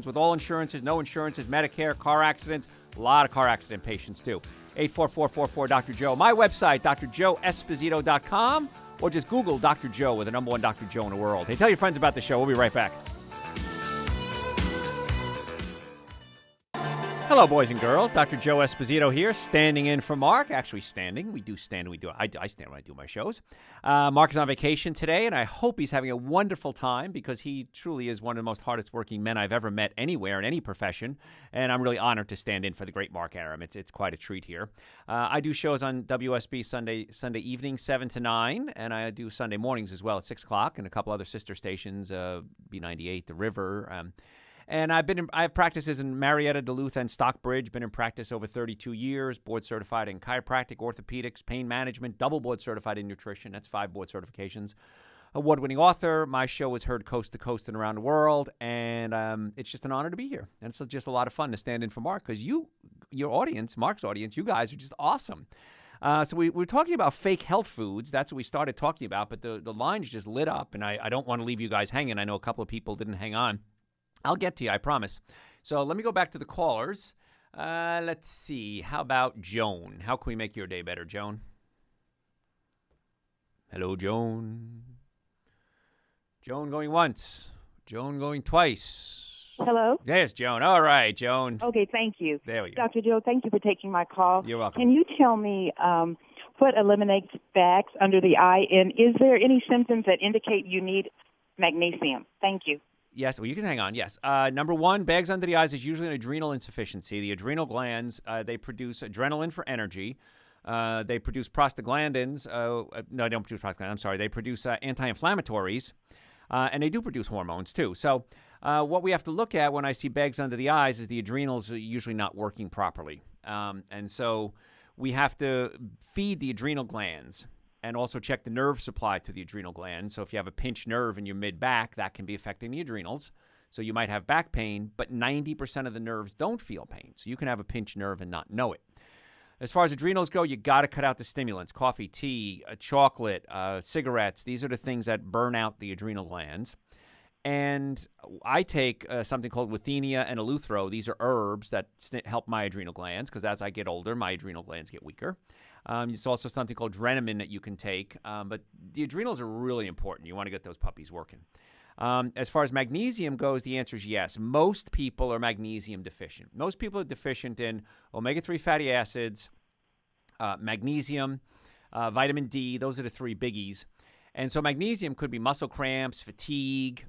with all insurances, no insurances, Medicare, car accidents, a lot of car accident patients, too. 844-44-Dr. Joe. My website, drjoeesposito.com, or just Google Dr. Joe with the number one Dr. Joe in the world. Hey, tell your friends about the show. We'll be right back. Hello, boys and girls. Dr. Joe Esposito here, standing in for Mark. Actually, standing. We do stand. I stand when I do my shows. Mark is on vacation today, and I hope he's having a wonderful time because he truly is one of the most hardest working men I've ever met anywhere in any profession, and I'm really honored to stand in for the great Mark Arum. It's quite a treat here. I do shows on WSB Sunday evening, 7 to 9, and I do Sunday mornings as well at 6 o'clock, and a couple other sister stations, B98, The River. And I have practices in Marietta, Duluth, and Stockbridge. Been in practice over 32 years. Board certified in chiropractic, orthopedics, pain management. Double board certified in nutrition. That's 5 board certifications. Award-winning author. My show is heard coast to coast and around the world. And it's just an honor to be here. And it's just a lot of fun to stand in for Mark because your audience, Mark's audience, you guys are just awesome. So we're talking about fake health foods. That's what we started talking about. But the lines just lit up. And I don't want to leave you guys hanging. I know a couple of people didn't hang on. I'll get to you, I promise. So let me go back to the callers. Let's see. How about Joan? How can we make your day better, Joan? Hello, Joan. Joan going once. Joan going twice. Hello? Yes, Joan. All right, Joan. Okay, thank you. There we go. Dr. Joe, thank you for taking my call. You're welcome. Can you tell me what eliminates bags under the eye, and is there any symptoms that indicate you need magnesium? Thank you. Yes, well, you can hang on. Yes. Number one, bags under the eyes is usually an adrenal insufficiency. The adrenal glands, they produce adrenaline for energy. They produce prostaglandins. No, they don't produce prostaglandins. I'm sorry. They produce anti-inflammatories, and they do produce hormones, too. So what we have to look at when I see bags under the eyes is the adrenals are usually not working properly. And so we have to feed the adrenal glands and also check the nerve supply to the adrenal glands. So if you have a pinched nerve in your mid-back, that can be affecting the adrenals. So you might have back pain, but 90% of the nerves don't feel pain. So you can have a pinched nerve and not know it. As far as adrenals go, you got to cut out the stimulants, coffee, tea, chocolate, cigarettes. These are the things that burn out the adrenal glands. And I take something called withenia and eleuthero. These are herbs that help my adrenal glands because as I get older, my adrenal glands get weaker. There's also something called Drenamin that you can take. But the adrenals are really important. You want to get those puppies working. As far as magnesium goes, the answer is yes. Most people are magnesium deficient. Most people are deficient in omega-3 fatty acids, magnesium, vitamin D. Those are the 3 biggies. And so magnesium could be muscle cramps, fatigue,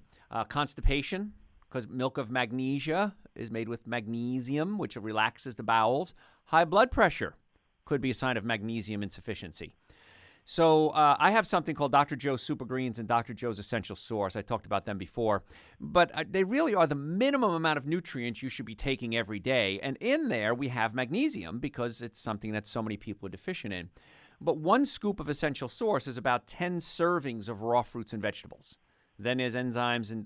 constipation, because milk of magnesia is made with magnesium, which relaxes the bowels. High blood pressure could be a sign of magnesium insufficiency. So I have something called Dr. Joe's Super Greens and Dr. Joe's Essential Source. I talked about them before. But they really are the minimum amount of nutrients you should be taking every day. And in there, we have magnesium because it's something that so many people are deficient in. But 1 scoop of Essential Source is about 10 servings of raw fruits and vegetables. Then there's enzymes and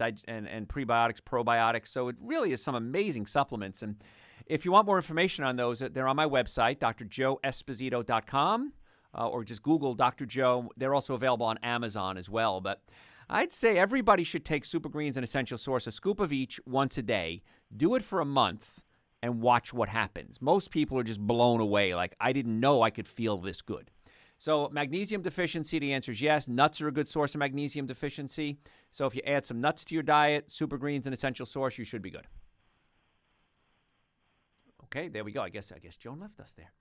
prebiotics, probiotics. So it really is some amazing supplements. And if you want more information on those, they're on my website, drjoeesposito.com, or just Google Dr. Joe. They're also available on Amazon as well. But I'd say everybody should take Super Greens and Essential Source, a scoop of each once a day. Do it for a month and watch what happens. Most people are just blown away. Like, I didn't know I could feel this good. So magnesium deficiency, the answer is yes. Nuts are a good source of magnesium deficiency. So if you add some nuts to your diet, Super Greens and Essential Source, you should be good. Okay, there we go. I guess Joan left us there.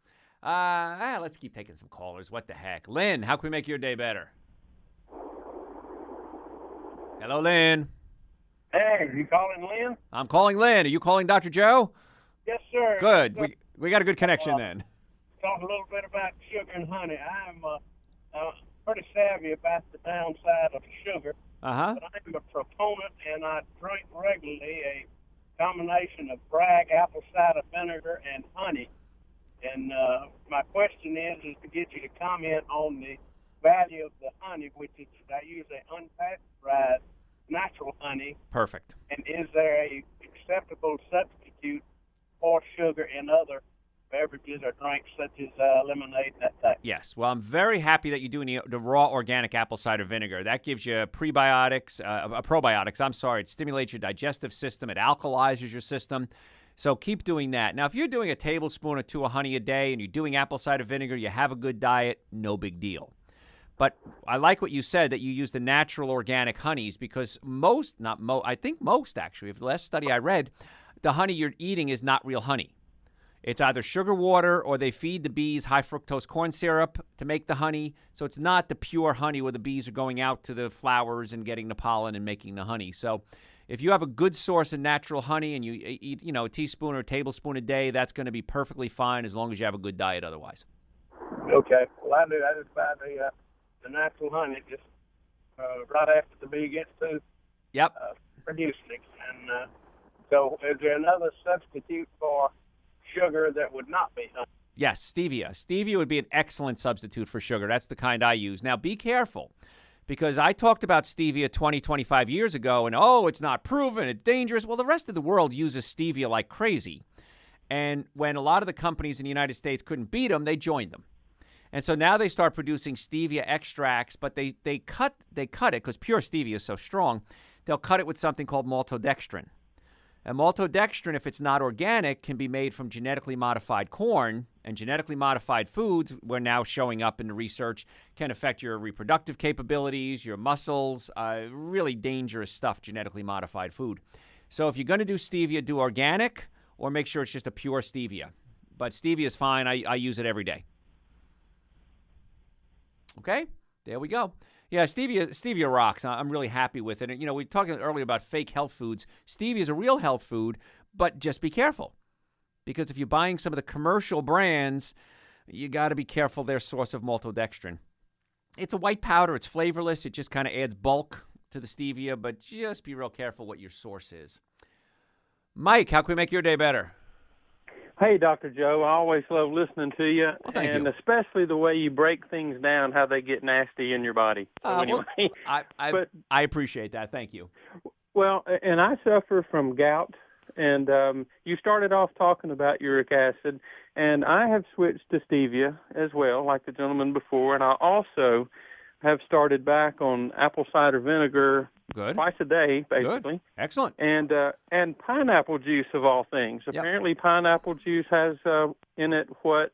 Let's keep taking some callers. What the heck? Lynn, how can we make your day better? Hello, Lynn. Hey, you calling Lynn? I'm calling Lynn. Are you calling Dr. Joe? Yes, sir. Good. We got a good connection then. Talk a little bit about sugar and honey. I'm pretty savvy about the downside of sugar. but I'm a proponent, and I drink regularly a combination of Bragg apple cider vinegar and honey. And my question is to get you to comment on the value of the honey, which is I use an unpasteurized natural honey. Perfect. And is there a acceptable substitute for sugar in other beverages or drinks such as lemonade and that type? Yes. Well, I'm very happy that you're doing the raw organic apple cider vinegar. That gives you probiotics. It stimulates your digestive system. It alkalizes your system. So keep doing that. Now, if you're doing a tablespoon or two of honey a day and you're doing apple cider vinegar, you have a good diet, no big deal. But I like what you said, that you use the natural organic honeys, because I think most actually, the last study I read, the honey you're eating is not real honey. It's either sugar water or they feed the bees high fructose corn syrup to make the honey. So it's not the pure honey where the bees are going out to the flowers and getting the pollen and making the honey. So if you have a good source of natural honey and you eat, a teaspoon or a tablespoon a day, that's going to be perfectly fine as long as you have a good diet otherwise. Okay. Well, I do. I just buy the natural honey just right after the bee gets to producing it. And so is there another substitute for sugar that would not be honey? Yes, stevia. Stevia would be an excellent substitute for sugar. That's the kind I use. Now, be careful, because I talked about stevia 20, 25 years ago, and, it's not proven, it's dangerous. Well, the rest of the world uses stevia like crazy. And when a lot of the companies in the United States couldn't beat them, they joined them. And so now they start producing stevia extracts, but they cut it, because pure stevia is so strong, they'll cut it with something called maltodextrin. And maltodextrin, if it's not organic, can be made from genetically modified corn, and genetically modified foods, we're now showing up in the research, can affect your reproductive capabilities, your muscles, really dangerous stuff, genetically modified food. So if you're going to do stevia, do organic, or make sure it's just a pure stevia. But stevia is fine. I use it every day. Okay, there we go. Yeah, stevia rocks. I'm really happy with it. And, we were talking earlier about fake health foods. Stevia is a real health food, but just be careful. Because if you're buying some of the commercial brands, you got to be careful their source of maltodextrin. It's a white powder. It's flavorless. It just kind of adds bulk to the stevia, but just be real careful what your source is. Mike, how can we make your day better? Hey, Dr. Joe, I always love listening to you, thank you. Especially the way you break things down, how they get nasty in your body. So anyway, I appreciate that. Thank you. Well, and I suffer from gout, and you started off talking about uric acid, and I have switched to stevia as well, like the gentleman before, and I also have started back on apple cider vinegar twice a day, basically. Good. Excellent. And pineapple juice, of all things. Yep. Apparently pineapple juice has in it what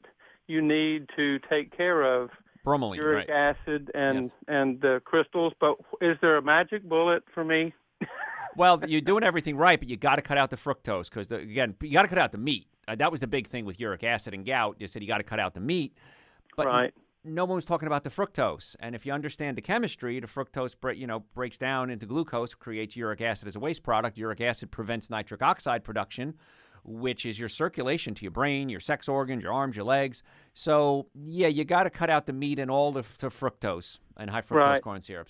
you need to take care of bromelain, uric right. acid and the crystals. But is there a magic bullet for me? Well, you're doing everything right, but you got to cut out the fructose, because, again, you got to cut out the meat. That was the big thing with uric acid and gout. They said you got to cut out the meat. But right. No one was talking about the fructose. And if you understand the chemistry, the fructose breaks down into glucose, creates uric acid as a waste product. Uric acid prevents nitric oxide production, which is your circulation to your brain, your sex organs, your arms, your legs. So, yeah, you got to cut out the meat and all the fructose and high fructose corn syrup.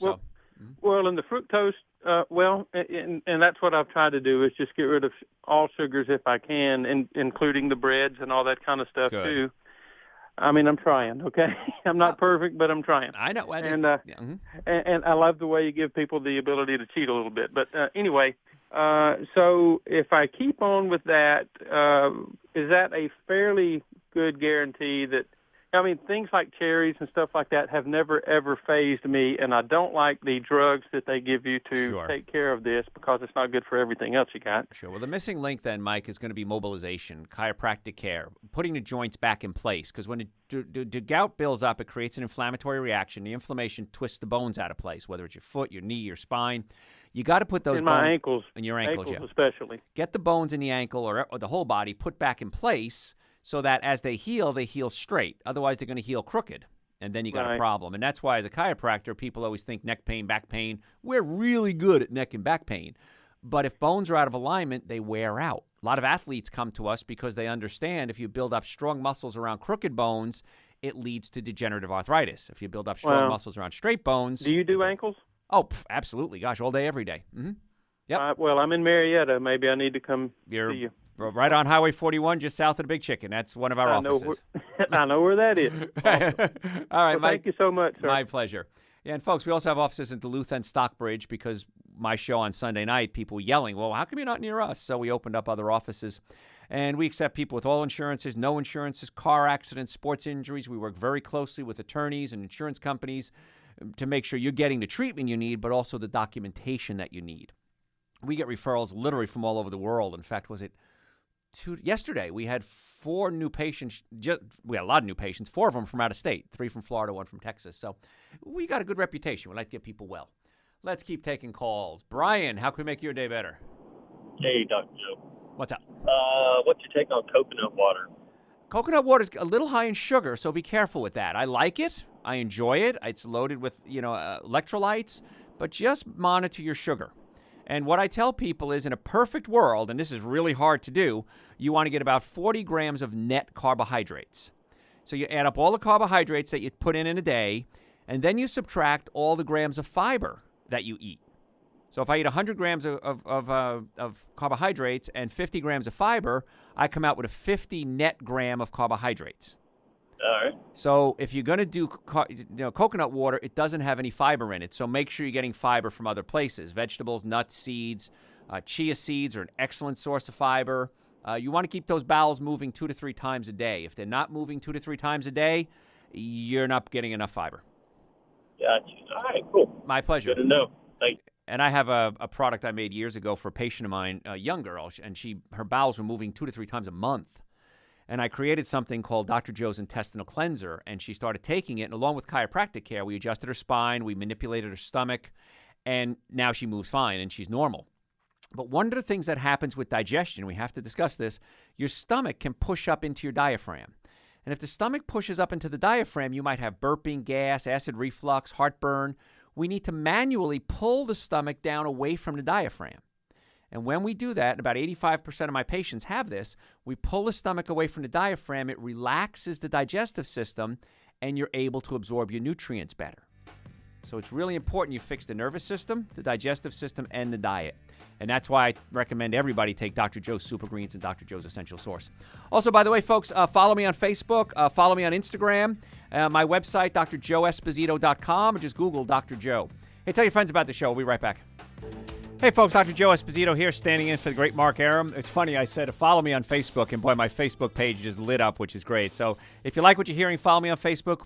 Well, and the fructose, and that's what I've tried to do, is just get rid of all sugars if I can, including the breads and all that kind of stuff, too. I mean, I'm trying, okay? I'm not perfect, but I'm trying. I know. And I love the way you give people the ability to cheat a little bit. But anyway, so if I keep on with that, is that a fairly good guarantee that, I mean, things like cherries and stuff like that have never, ever fazed me, and I don't like the drugs that they give you to take care of this, because it's not good for everything else you got. Sure. Well, the missing link then, Mike, is going to be mobilization, chiropractic care, putting the joints back in place, because when the gout builds up, it creates an inflammatory reaction. The inflammation twists the bones out of place, whether it's your foot, your knee, your spine. You got to put those in my ankles. In your ankles, especially. Get the bones in the ankle or the whole body put back in place, so that as they heal straight. Otherwise, they're going to heal crooked, and then you got a problem. And that's why, as a chiropractor, people always think neck pain, back pain. We're really good at neck and back pain. But if bones are out of alignment, they wear out. A lot of athletes come to us because they understand if you build up strong muscles around crooked bones, it leads to degenerative arthritis. If you build up strong muscles around straight bones. Do you do ankles? Oh, absolutely. Gosh, all day, every day. Mm-hmm. Yep. Well, I'm in Marietta. Maybe I need to come see you. Right on Highway 41, just south of the Big Chicken. That's one of our offices. I know where that is. Awesome. All right, well, thank you so much, sir. My pleasure. Yeah, and folks, we also have offices in Duluth and Stockbridge because my show on Sunday night, people yelling, well, how come you're not near us? So we opened up other offices. And we accept people with all insurances, no insurances, car accidents, sports injuries. We work very closely with attorneys and insurance companies to make sure you're getting the treatment you need, but also the documentation that you need. We get referrals literally from all over the world. In fact, yesterday we had 4 new patients. We had a lot of new patients, 4 of them from out of state, 3 from Florida, 1 from Texas. So we got a good reputation. We like to get people well. Let's keep taking calls. Brian, how can we make your day better? Hey, Dr. Joe. What's up? What's your take on coconut water? Coconut water is a little high in sugar, so be careful with that. I like it. I enjoy it. It's loaded with, electrolytes, but just monitor your sugar. And what I tell people is in a perfect world, and this is really hard to do, you want to get about 40 grams of net carbohydrates. So you add up all the carbohydrates that you put in a day, and then you subtract all the grams of fiber that you eat. So if I eat 100 grams of carbohydrates and 50 grams of fiber, I come out with a 50 net gram of carbohydrates. All right. So if you're going to do coconut water, it doesn't have any fiber in it. So make sure you're getting fiber from other places. Vegetables, nuts, seeds, chia seeds are an excellent source of fiber. You want to keep those bowels moving 2 to 3 times a day. If they're not moving 2 to 3 times a day, you're not getting enough fiber. Gotcha. All right, cool. My pleasure. Good to know. Thank you. And I have a product I made years ago for a patient of mine, a young girl, and her bowels were moving 2 to 3 times a month. And I created something called Dr. Joe's Intestinal Cleanser, and she started taking it. And along with chiropractic care, we adjusted her spine, we manipulated her stomach, and now she moves fine and she's normal. But one of the things that happens with digestion, we have to discuss this, your stomach can push up into your diaphragm. And if the stomach pushes up into the diaphragm, you might have burping, gas, acid reflux, heartburn. We need to manually pull the stomach down away from the diaphragm. And when we do that, about 85% of my patients have this, we pull the stomach away from the diaphragm, it relaxes the digestive system, and you're able to absorb your nutrients better. So it's really important you fix the nervous system, the digestive system, and the diet. And that's why I recommend everybody take Dr. Joe's Super Greens and Dr. Joe's Essential Source. Also, by the way, folks, follow me on Facebook, follow me on Instagram, my website, drjoeesposito.com, or just Google Dr. Joe. Hey, tell your friends about the show. We'll be right back. Hey, folks, Dr. Joe Esposito here, standing in for the great Mark Arum. It's funny, I said follow me on Facebook, and boy, my Facebook page just lit up, which is great. So if you like what you're hearing, follow me on Facebook.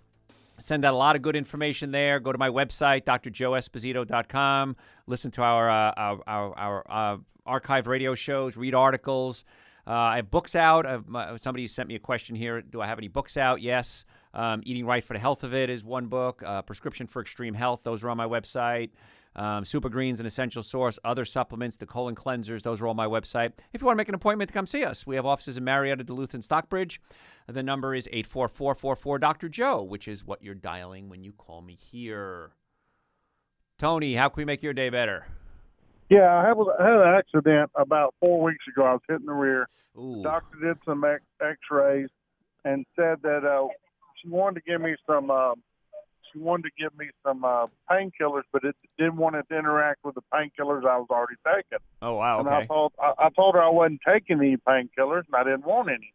Send out a lot of good information there. Go to my website, drjoeesposito.com. Listen to our archived radio shows, read articles. I have books out. Somebody sent me a question here. Do I have any books out? Yes. Eating Right for the Health of It is one book. Prescription for Extreme Health. Those are on my website. Super Greens, an essential source. Other supplements, the colon cleansers, those are all on my website. If you want to make an appointment to come see us, we have offices in Marietta, Duluth, and Stockbridge. The number is 844-44-Dr. Which is what you're dialing when you call me here. Tony, how can we make your day better? Yeah, I had an accident about 4 weeks ago. I was hitting the rear. Ooh. The doctor did some X-rays and said that she wanted to give me some painkillers, but it didn't want it to interact with the painkillers I was already taking. Oh, wow, okay. And I told her I wasn't taking any painkillers, and I didn't want any.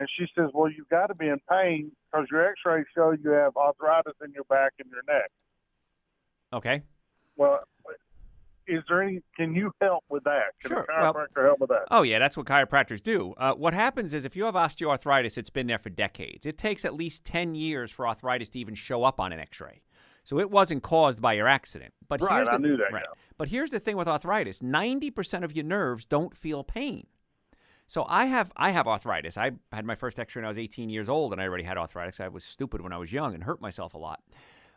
And she says, well, you've got to be in pain because your X-rays show you have arthritis in your back and your neck. Okay. Well, can you help with that? Can Sure. a chiropractor help with that? Oh, yeah, that's what chiropractors do. What happens is if you have osteoarthritis, it's been there for decades. It takes at least 10 years for arthritis to even show up on an X-ray. So it wasn't caused by your accident. But Right, I knew that. Right. Yeah. But here's the thing with arthritis. 90% of your nerves don't feel pain. So I have arthritis. I had my first X-ray when I was 18 years old, and I already had arthritis. I was stupid when I was young and hurt myself a lot.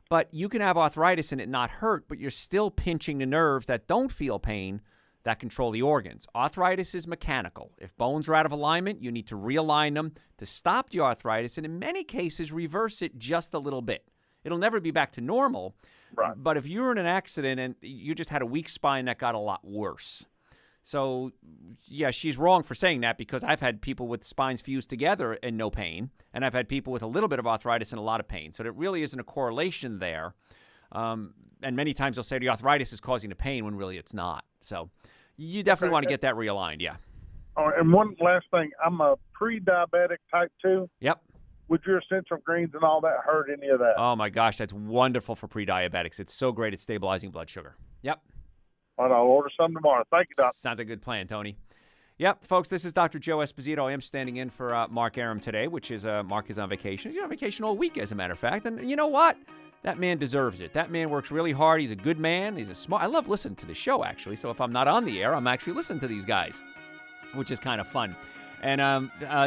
But you can have arthritis and it not hurt, but you're still pinching the nerves that don't feel pain that control the organs. Arthritis is mechanical. If bones are out of alignment, you need to realign them to stop the arthritis and in many cases reverse it just a little bit. It'll never be back to normal, right. But if you were in an accident and you just had a weak spine, that got a lot worse. So, yeah, she's wrong for saying that because I've had people with spines fused together and no pain, and I've had people with a little bit of arthritis and a lot of pain. So there really isn't a correlation there. and many times they'll say the arthritis is causing the pain when really it's not. So you definitely want to get that realigned, yeah. Oh, and one last thing, I'm a pre-diabetic type 2. Yep. Would your essential greens and all that hurt any of that? Oh, my gosh, that's wonderful for pre-diabetics. It's so great at stabilizing blood sugar. Yep. All right, I'll order some tomorrow. Thank you, Doc. Sounds like a good plan, Tony. Yep, folks, this is Dr. Joe Esposito. I am standing in for Mark Arum today, which is Mark is on vacation. He's on vacation all week, as a matter of fact. And you know what? That man deserves it. That man works really hard. He's a good man. He's a smart. I love listening to the show, actually. So if I'm not on the air, I'm actually listening to these guys, which is kind of fun. And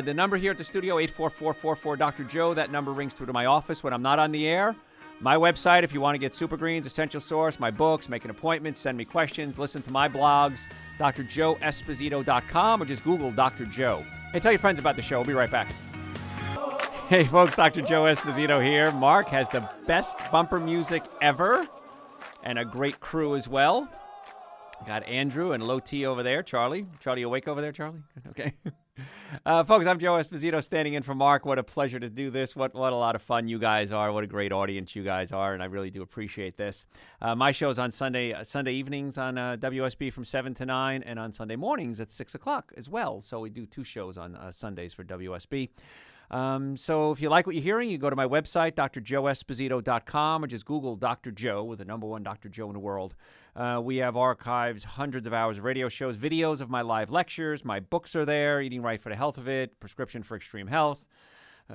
the number here at the studio, 844-44-Dr. Joe, that number rings through to my office when I'm not on the air. My website, if you want to get Super Greens, Essential Source, my books, make an appointment, send me questions, listen to my blogs, drjoeesposito.com, or just Google Dr. Joe. Hey, tell your friends about the show. We'll be right back. Hey, folks, Dr. Joe Esposito here. Mark has the best bumper music ever and a great crew as well. Got Andrew and Low T over there. Charlie, you awake over there, Charlie? Okay. Folks, I'm Joe Esposito standing in for Mark. What a pleasure to do this. What a lot of fun you guys are. What a great audience you guys are, and I really do appreciate this. My show's on Sunday evenings on WSB from 7 to 9, and on Sunday mornings at 6 o'clock as well. So we do 2 shows on Sundays for WSB. So if you like what you're hearing, you go to my website, drjoeesposito.com, or just Google Dr. Joe with the number one Dr. Joe in the world. We have archives, hundreds of hours of radio shows, videos of my live lectures. My books are there, Eating Right for the Health of It, Prescription for Extreme Health,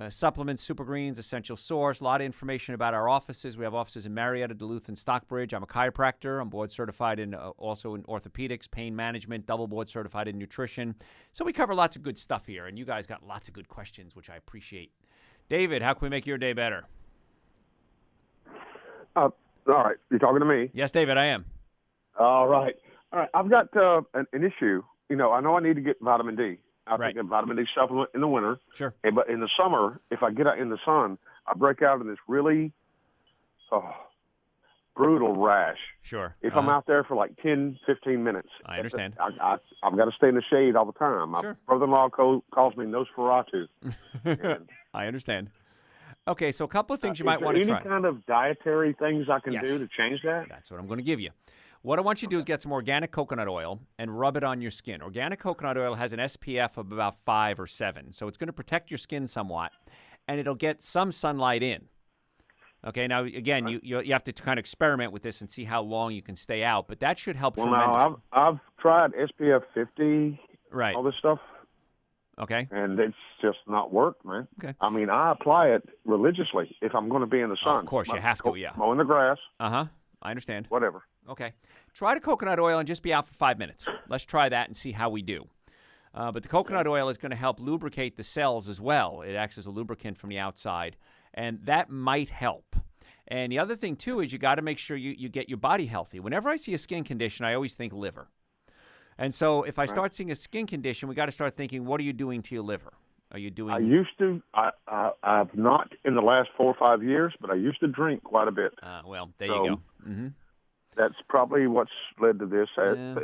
supplements, Super Greens, Essential Source, a lot of information about our offices. We have offices in Marietta, Duluth, and Stockbridge. I'm a chiropractor. I'm board certified in also in orthopedics, pain management, double board certified in nutrition. So we cover lots of good stuff here, and you guys got lots of good questions, which I appreciate. David, how can we make your day better? All right. You're talking to me? Yes, David, I am. All right. I've got an issue. I know I need to get vitamin D. I take a vitamin D supplement in the winter. Sure. But in the summer, if I get out in the sun, I break out in this really brutal rash. Sure. If I'm out there for like 10, 15 minutes. I understand. I've got to stay in the shade all the time. My brother-in-law calls me Nosferatu. I understand. Okay, so a couple of things you might want to try. Any kind of dietary things I can do to change that? That's what I'm going to give you. What I want you to do is get some organic coconut oil and rub it on your skin. Organic coconut oil has an SPF of about 5 or 7, so it's going to protect your skin somewhat, and it'll get some sunlight in. Okay, now, again, you have to kind of experiment with this and see how long you can stay out, but that should help tremendously. Now, I've tried SPF 50, all this stuff. Okay. And it's just not worked, man. Okay. I mean, I apply it religiously if I'm going to be in the sun. Of course, you have to, yeah. Mowing the grass. Uh-huh. I understand. Whatever. Okay. Try the coconut oil and just be out for 5 minutes. Let's try that and see how we do. But the coconut oil is going to help lubricate the cells as well. It acts as a lubricant from the outside, and that might help. And the other thing, too, is you got to make sure you get your body healthy. Whenever I see a skin condition, I always think liver. And so if I start seeing a skin condition, we got to start thinking, what are you doing to your liver? Are you doing? I used to. I've not in the last 4 or 5 years, but I used to drink quite a bit. Well, there you go. Mm-hmm. That's probably what's led to this,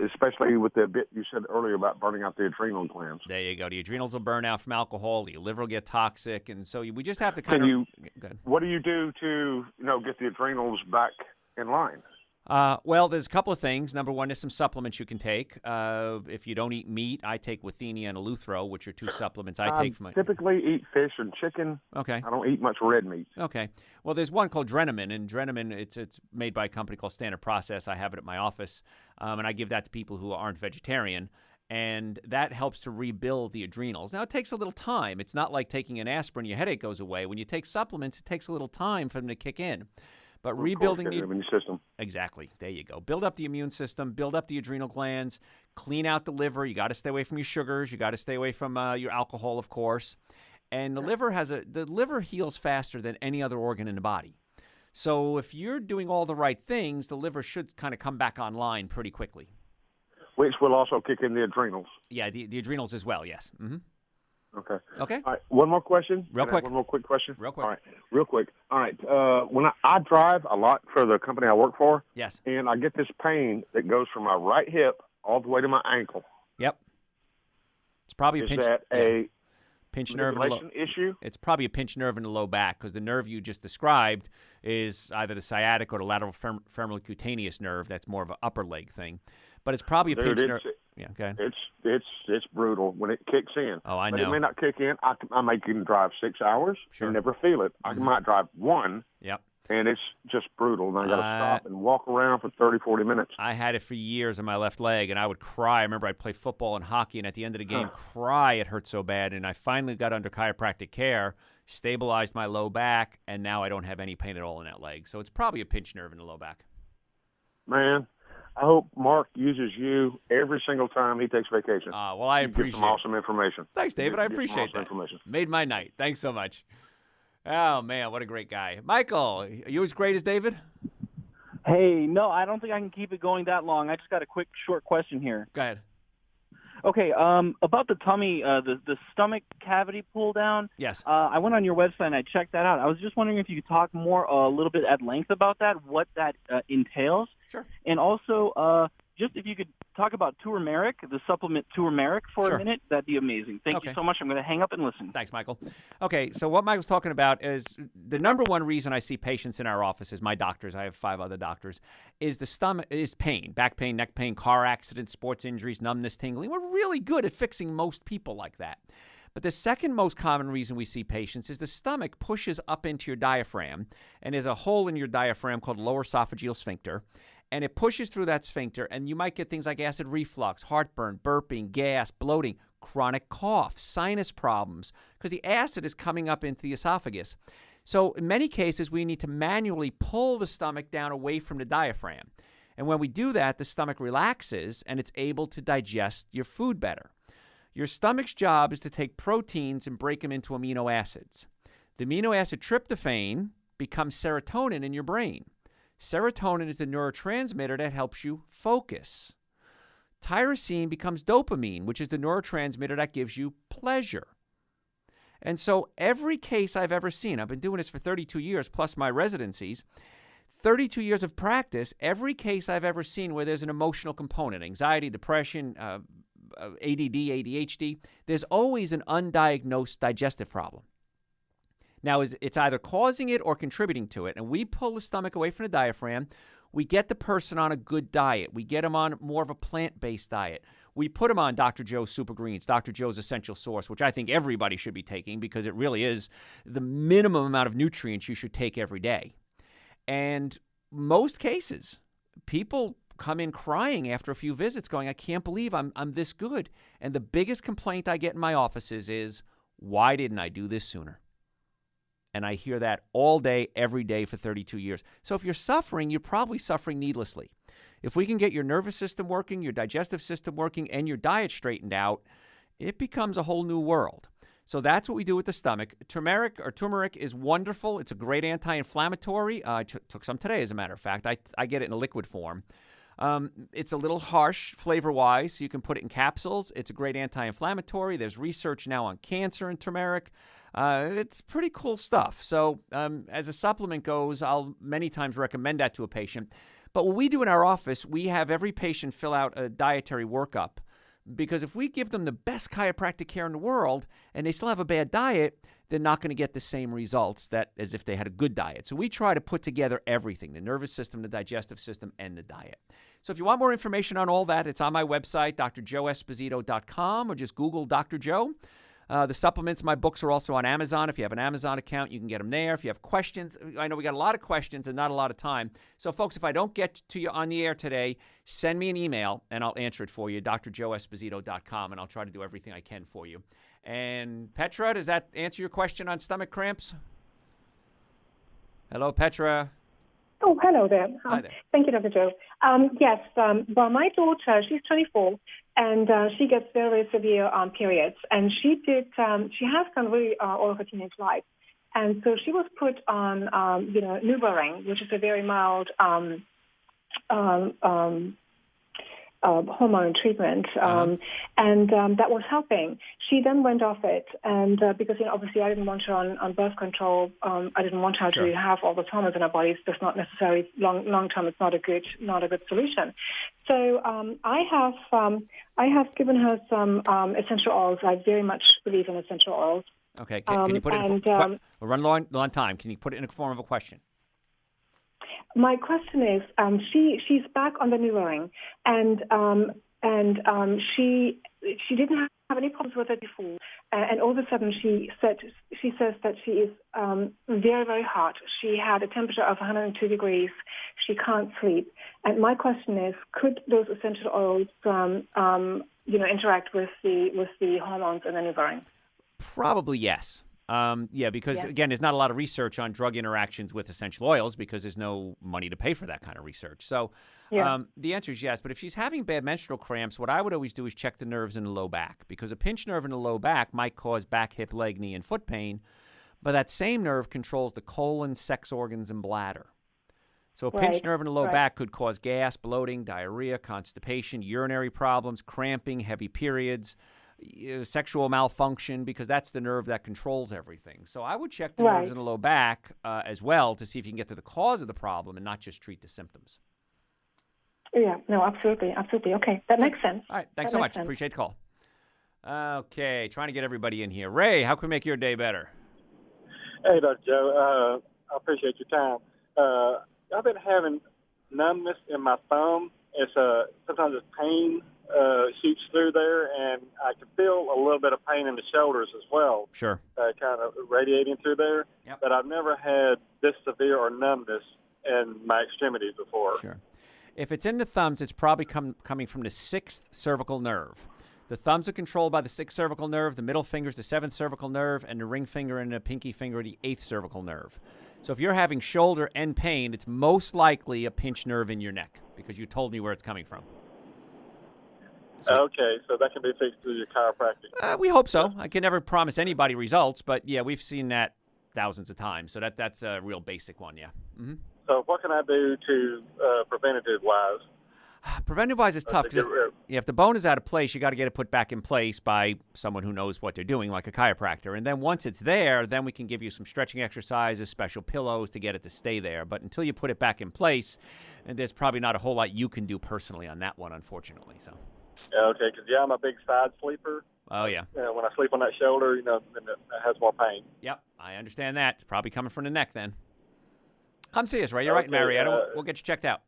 especially with the bit you said earlier about burning out the adrenal glands. There you go. The adrenals will burn out from alcohol. Your liver will get toxic, and so we just have to kind of. What do you do to get the adrenals back in line? Well, there's a couple of things. Number one, there's some supplements you can take. If you don't eat meat, I take Withenia and Eleuthero, which are 2 supplements I take from my... typically eat fish and chicken. Okay. I don't eat much red meat. Okay. Well, there's one called Drenamin, and Drenamin, it's made by a company called Standard Process. I have it at my office, and I give that to people who aren't vegetarian, and that helps to rebuild the adrenals. Now, it takes a little time. It's not like taking an aspirin, your headache goes away. When you take supplements, it takes a little time for them to kick in. But rebuilding the immune system. Exactly. There you go. Build up the immune system, build up the adrenal glands, clean out the liver. You got to stay away from your sugars. You got to stay away from your alcohol, of course. And the liver heals faster than any other organ in the body. So if you're doing all the right things, the liver should kind of come back online pretty quickly. Which will also kick in the adrenals. Yeah, the adrenals as well, yes. Mm-hmm. Okay. Okay. All right. One more question. Real quick. One more quick question. Real quick. All right. Real quick. All right. When I drive a lot for the company I work for. Yes. And I get this pain that goes from my right hip all the way to my ankle. Yep. It's probably Is that Pinched nerve in the manipulation issue? It's probably a pinched nerve in the low back because the nerve you just described is either the sciatic or the lateral femoral cutaneous nerve. That's more of an upper leg thing. But it's probably a pinched nerve. Yeah, okay. It's brutal when it kicks in. Oh, I but know. It may not kick in. I may can drive 6 hours and never feel it. I might drive 1. Yep. And it's just brutal. And I got to stop and walk around for 30, 40 minutes. I had it for years on my left leg, and I would cry. I remember I'd play football and hockey, and at the end of the game, cry. It hurt so bad. And I finally got under chiropractic care, stabilized my low back, and now I don't have any pain at all in that leg. So it's probably a pinched nerve in the low back. Man, I hope Mark uses you every single time he takes vacation. Well, I appreciate some awesome information. Thanks, David. I appreciate that. Information. Made my night. Thanks so much. Oh, man, what a great guy. Michael, are you as great as David? Hey, no, I don't think I can keep it going that long. I just got a quick, short question here. Go ahead. Okay, about the tummy, the stomach cavity pull down. Yes. I went on your website and I checked that out. I was just wondering if you could talk more a little bit at length about that, what that entails. Sure. And also, just if you could talk about turmeric, the supplement turmeric for a minute, that'd be amazing. Thank you so much. I'm going to hang up and listen. Thanks, Michael. Okay, so what Michael's talking about is the number one reason I see patients in our office is my doctors. I have 5 other doctors. Is the stomach is pain, back pain, neck pain, car accidents, sports injuries, numbness, tingling. We're really good at fixing most people like that. But the second most common reason we see patients is the stomach pushes up into your diaphragm, and there's a hole in your diaphragm called lower esophageal sphincter. And it pushes through that sphincter, and you might get things like acid reflux, heartburn, burping, gas, bloating, chronic cough, sinus problems, because the acid is coming up into the esophagus. So in many cases, we need to manually pull the stomach down away from the diaphragm. And when we do that, the stomach relaxes, and it's able to digest your food better. Your stomach's job is to take proteins and break them into amino acids. The amino acid tryptophan becomes serotonin in your brain. Serotonin is the neurotransmitter that helps you focus. Tyrosine becomes dopamine, which is the neurotransmitter that gives you pleasure. And so every case I've ever seen, I've been doing this for 32 years, plus my residencies, 32 years of practice, every case I've ever seen where there's an emotional component, anxiety, depression, ADD, ADHD, there's always an undiagnosed digestive problem. Now, it's either causing it or contributing to it, and we pull the stomach away from the diaphragm. We get the person on a good diet. We get them on more of a plant-based diet. We put them on Dr. Joe's Super Greens, Dr. Joe's Essential Source, which I think everybody should be taking because it really is the minimum amount of nutrients you should take every day. And most cases, people come in crying after a few visits going, I can't believe I'm this good. And the biggest complaint I get in my offices is, why didn't I do this sooner? And I hear that all day, every day for 32 years. So if you're suffering, you're probably suffering needlessly. If we can get your nervous system working, your digestive system working, and your diet straightened out, it becomes a whole new world. So that's what we do with the stomach. Turmeric is wonderful. It's a great anti-inflammatory. I took some today, as a matter of fact. I get it in a liquid form. It's a little harsh flavor-wise, so you can put it in capsules. It's a great anti-inflammatory. There's research now on cancer in turmeric. It's pretty cool stuff. So as a supplement goes, I'll many times recommend that to a patient. But what we do in our office, we have every patient fill out a dietary workup. Because if we give them the best chiropractic care in the world and they still have a bad diet, they're not going to get the same results as if they had a good diet. So we try to put together everything, the nervous system, the digestive system, and the diet. So if you want more information on all that, it's on my website, drjoeesposito.com, or just Google Dr. Joe. The supplements, my books are also on Amazon. If you have an Amazon account, you can get them there. If you have questions, I know we got a lot of questions and not a lot of time. So, folks, if I don't get to you on the air today, send me an email, and I'll answer it for you, drjoeesposito.com, and I'll try to do everything I can for you. And Petra, does that answer your question on stomach cramps? Hello, Petra. Oh, hello there. Hi there. Thank you, Dr. Joe. Yes, well, my daughter, she's 24, and she gets very severe periods. And she has kind of really all of her teenage life. And so she was put on, NuvaRing, which is a very mild hormone treatment, and that was helping. She then went off it, and because obviously I didn't want her on birth control. I didn't want her to have all those hormones in her body. It's just not necessarily long term. It's not a good solution. So I have given her some essential oils. I very much believe in essential oils. Okay, can you put it in? We'll run low on time. Can you put it in a form of a question? My question is, she's back on the NuvaRing, and she didn't have any problems with it before, and all of a sudden she says that she is very, very hot. She had a temperature of 102 degrees. She can't sleep. And my question is, could those essential oils, interact with the hormones in the NuvaRing? Probably yes. Because again, there's not a lot of research on drug interactions with essential oils because there's no money to pay for that kind of research. So the answer is yes. But if she's having bad menstrual cramps, what I would always do is check the nerves in the low back, because a pinched nerve in the low back might cause back, hip, leg, knee, and foot pain. But that same nerve controls the colon, sex organs, and bladder. So a pinched nerve in the low back could cause gas, bloating, diarrhea, constipation, urinary problems, cramping, heavy periods, sexual malfunction, because that's the nerve that controls everything. So I would check the nerves in the low back as well to see if you can get to the cause of the problem and not just treat the symptoms. Yeah, no, absolutely. Okay, that makes sense. All right, thanks so much. Appreciate the call. Okay, trying to get everybody in here. Ray, how can we make your day better? Hey, Dr. Joe. I appreciate your time. I've been having numbness in my thumb. It's sometimes it's pain shoots through there, and I can feel a little bit of pain in the shoulders as well. Sure. Kind of radiating through there. Yep. But I've never had this severe or numbness in my extremities before. Sure. If it's in the thumbs, it's probably coming from the 6th cervical nerve. The thumbs are controlled by the 6th cervical nerve, the middle finger is the 7th cervical nerve, and the ring finger and the pinky finger are the 8th cervical nerve. So if you're having shoulder and pain, it's most likely a pinched nerve in your neck, because you told me where it's coming from. Okay, so that can be fixed through your chiropractic. We hope so. I can never promise anybody results, but yeah, we've seen that thousands of times. So that's a real basic one, yeah. Mm-hmm. So what can I do to preventative-wise? Preventive-wise is tough. If the bone is out of place, you got to get it put back in place by someone who knows what they're doing, like a chiropractor. And then once it's there, then we can give you some stretching exercises, special pillows to get it to stay there. But until you put it back in place, and there's probably not a whole lot you can do personally on that one, unfortunately. So. Okay, because I'm a big side sleeper. Oh, yeah. When I sleep on that shoulder, then it has more pain. Yep, I understand that. It's probably coming from the neck then. Come see us, Ray. You're right in Marietta. We'll get you checked out.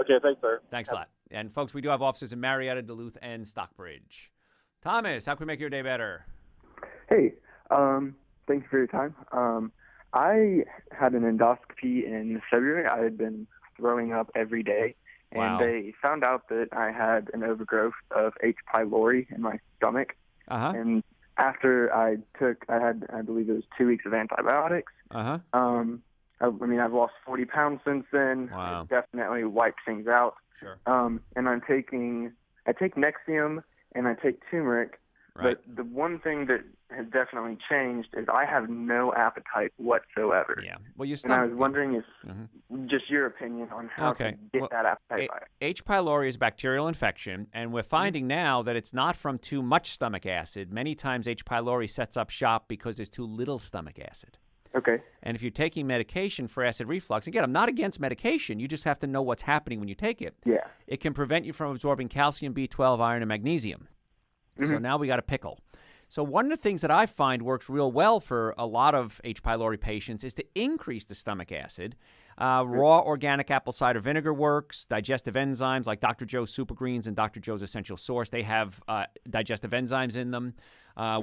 Okay, thanks, sir. Thanks a lot. And, folks, we do have offices in Marietta, Duluth, and Stockbridge. Thomas, how can we make your day better? Hey, thank you for your time. I had an endoscopy in February. I had been throwing up every day. And they found out that I had an overgrowth of H. pylori in my stomach. And after I believe it was 2 weeks of antibiotics. I've lost 40 pounds since then. Wow. It definitely wiped things out. Sure. And I take Nexium and I take turmeric. Right. But the one thing that has definitely changed is I have no appetite whatsoever. Yeah. Well, and I was wondering if just your opinion on how to get that appetite back. H. pylori is a bacterial infection, and we're finding now that it's not from too much stomach acid. Many times H. pylori sets up shop because there's too little stomach acid. Okay. And if you're taking medication for acid reflux, again, I'm not against medication. You just have to know what's happening when you take it. Yeah. It can prevent you from absorbing calcium, B12, iron, and magnesium. So now we got a pickle. So one of the things that I find works real well for a lot of H. pylori patients is to increase the stomach acid. Raw organic apple cider vinegar works. Digestive enzymes like Dr. Joe's Super Greens and Dr. Joe's Essential Source, they have digestive enzymes in them.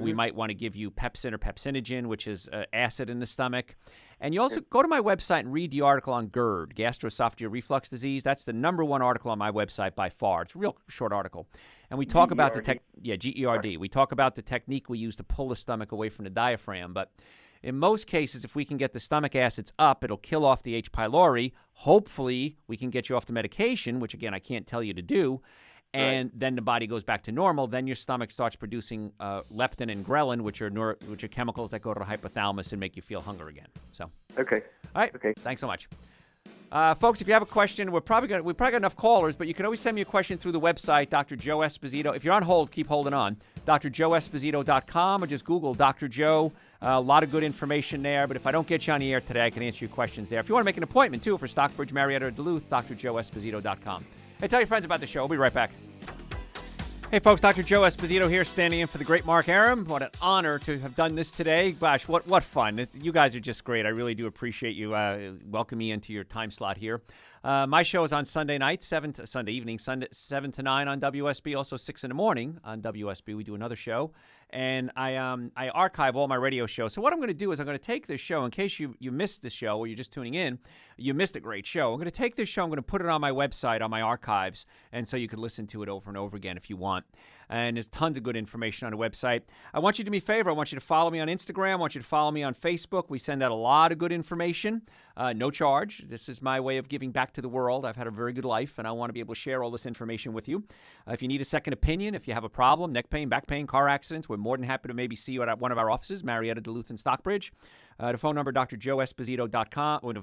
We might want to give you pepsin or pepsinogen, which is acid in the stomach. And you also go to my website and read the article on GERD, gastroesophageal reflux disease. That's the #1 article on my website by far. It's a real short article. And we talk about GERD. We talk about the technique we use to pull the stomach away from the diaphragm. But in most cases, if we can get the stomach acids up, it'll kill off the H. pylori. Hopefully, we can get you off the medication, which, again, I can't tell you to do. And then the body goes back to normal. Then your stomach starts producing leptin and ghrelin, which are chemicals that go to the hypothalamus and make you feel hunger again. So. Okay. All right. Okay. Thanks so much. Folks, if you have a question, we probably got enough callers, but you can always send me a question through the website, Dr. Joe Esposito. If you're on hold, keep holding on. drjoeesposito.com, or just Google Dr. Joe. A lot of good information there, but if I don't get you on the air today, I can answer your questions there. If you want to make an appointment, too, for Stockbridge, Marietta, or Duluth, drjoeesposito.com. Hey, tell your friends about the show. We'll be right back. Hey, folks, Dr. Joe Esposito here, standing in for the great Mark Arum. What an honor to have done this today. Gosh, what fun. You guys are just great. I really do appreciate you welcoming me into your time slot here. My show is on Sunday night, Sunday evening, 7 to 9 on WSB, also 6 in the morning on WSB. We do another show, and I archive all my radio shows. So what I'm going to do is I'm going to take this show, in case you missed the show or you're just tuning in, you missed a great show. I'm going to take this show, I'm going to put it on my website, on my archives, and so you can listen to it over and over again if you want. And there's tons of good information on the website. I want you to do me a favor. I want you to follow me on Instagram. I want you to follow me on Facebook. We send out a lot of good information. No charge. This is my way of giving back to the world. I've had a very good life, and I want to be able to share all this information with you. If you need a second opinion, if you have a problem, neck pain, back pain, car accidents, we're more than happy to maybe see you at one of our offices, Marietta, Duluth, and Stockbridge. The phone number, drjoeesposito.com, or the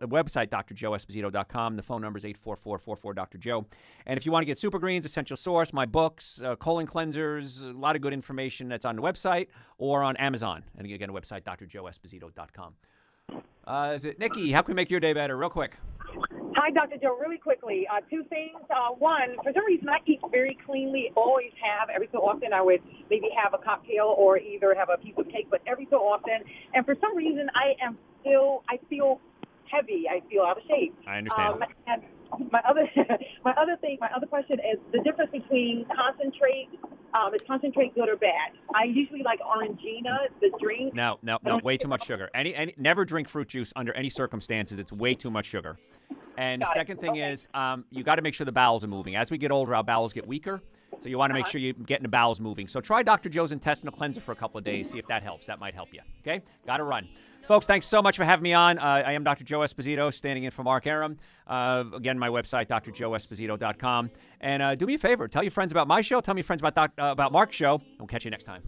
website, drjoeesposito.com. The phone number is 844-44-DR-JOE. And if you want to get Super Greens, Essential Source, my books, colon cleansers, a lot of good information that's on the website or on Amazon. And again, the website, drjoeesposito.com. Is it Nikki? How can we make your day better? Real quick. Hi, Dr. Joe. Really quickly, two things. One, for some reason, I eat very cleanly. Always have. Every so often, I would maybe have a cocktail or either have a piece of cake, but every so often. And for some reason, I feel heavy. I feel out of shape. I understand. And my other question is the difference between concentrate. Is concentrate good or bad? I usually like Orangina, the drink. No, way too much sugar. Never drink fruit juice under any circumstances. It's way too much sugar. And the second thing is you got to make sure the bowels are moving. As we get older, our bowels get weaker. So you want to make sure you're getting the bowels moving. So try Dr. Joe's intestinal cleanser for a couple of days. See if that helps. That might help you. Okay? Got to run. Folks, thanks so much for having me on. I am Dr. Joe Esposito, standing in for Mark Arum. Again, my website, drjoeesposito.com. And do me a favor. Tell your friends about my show. Tell me your friends about Mark's show. We'll catch you next time.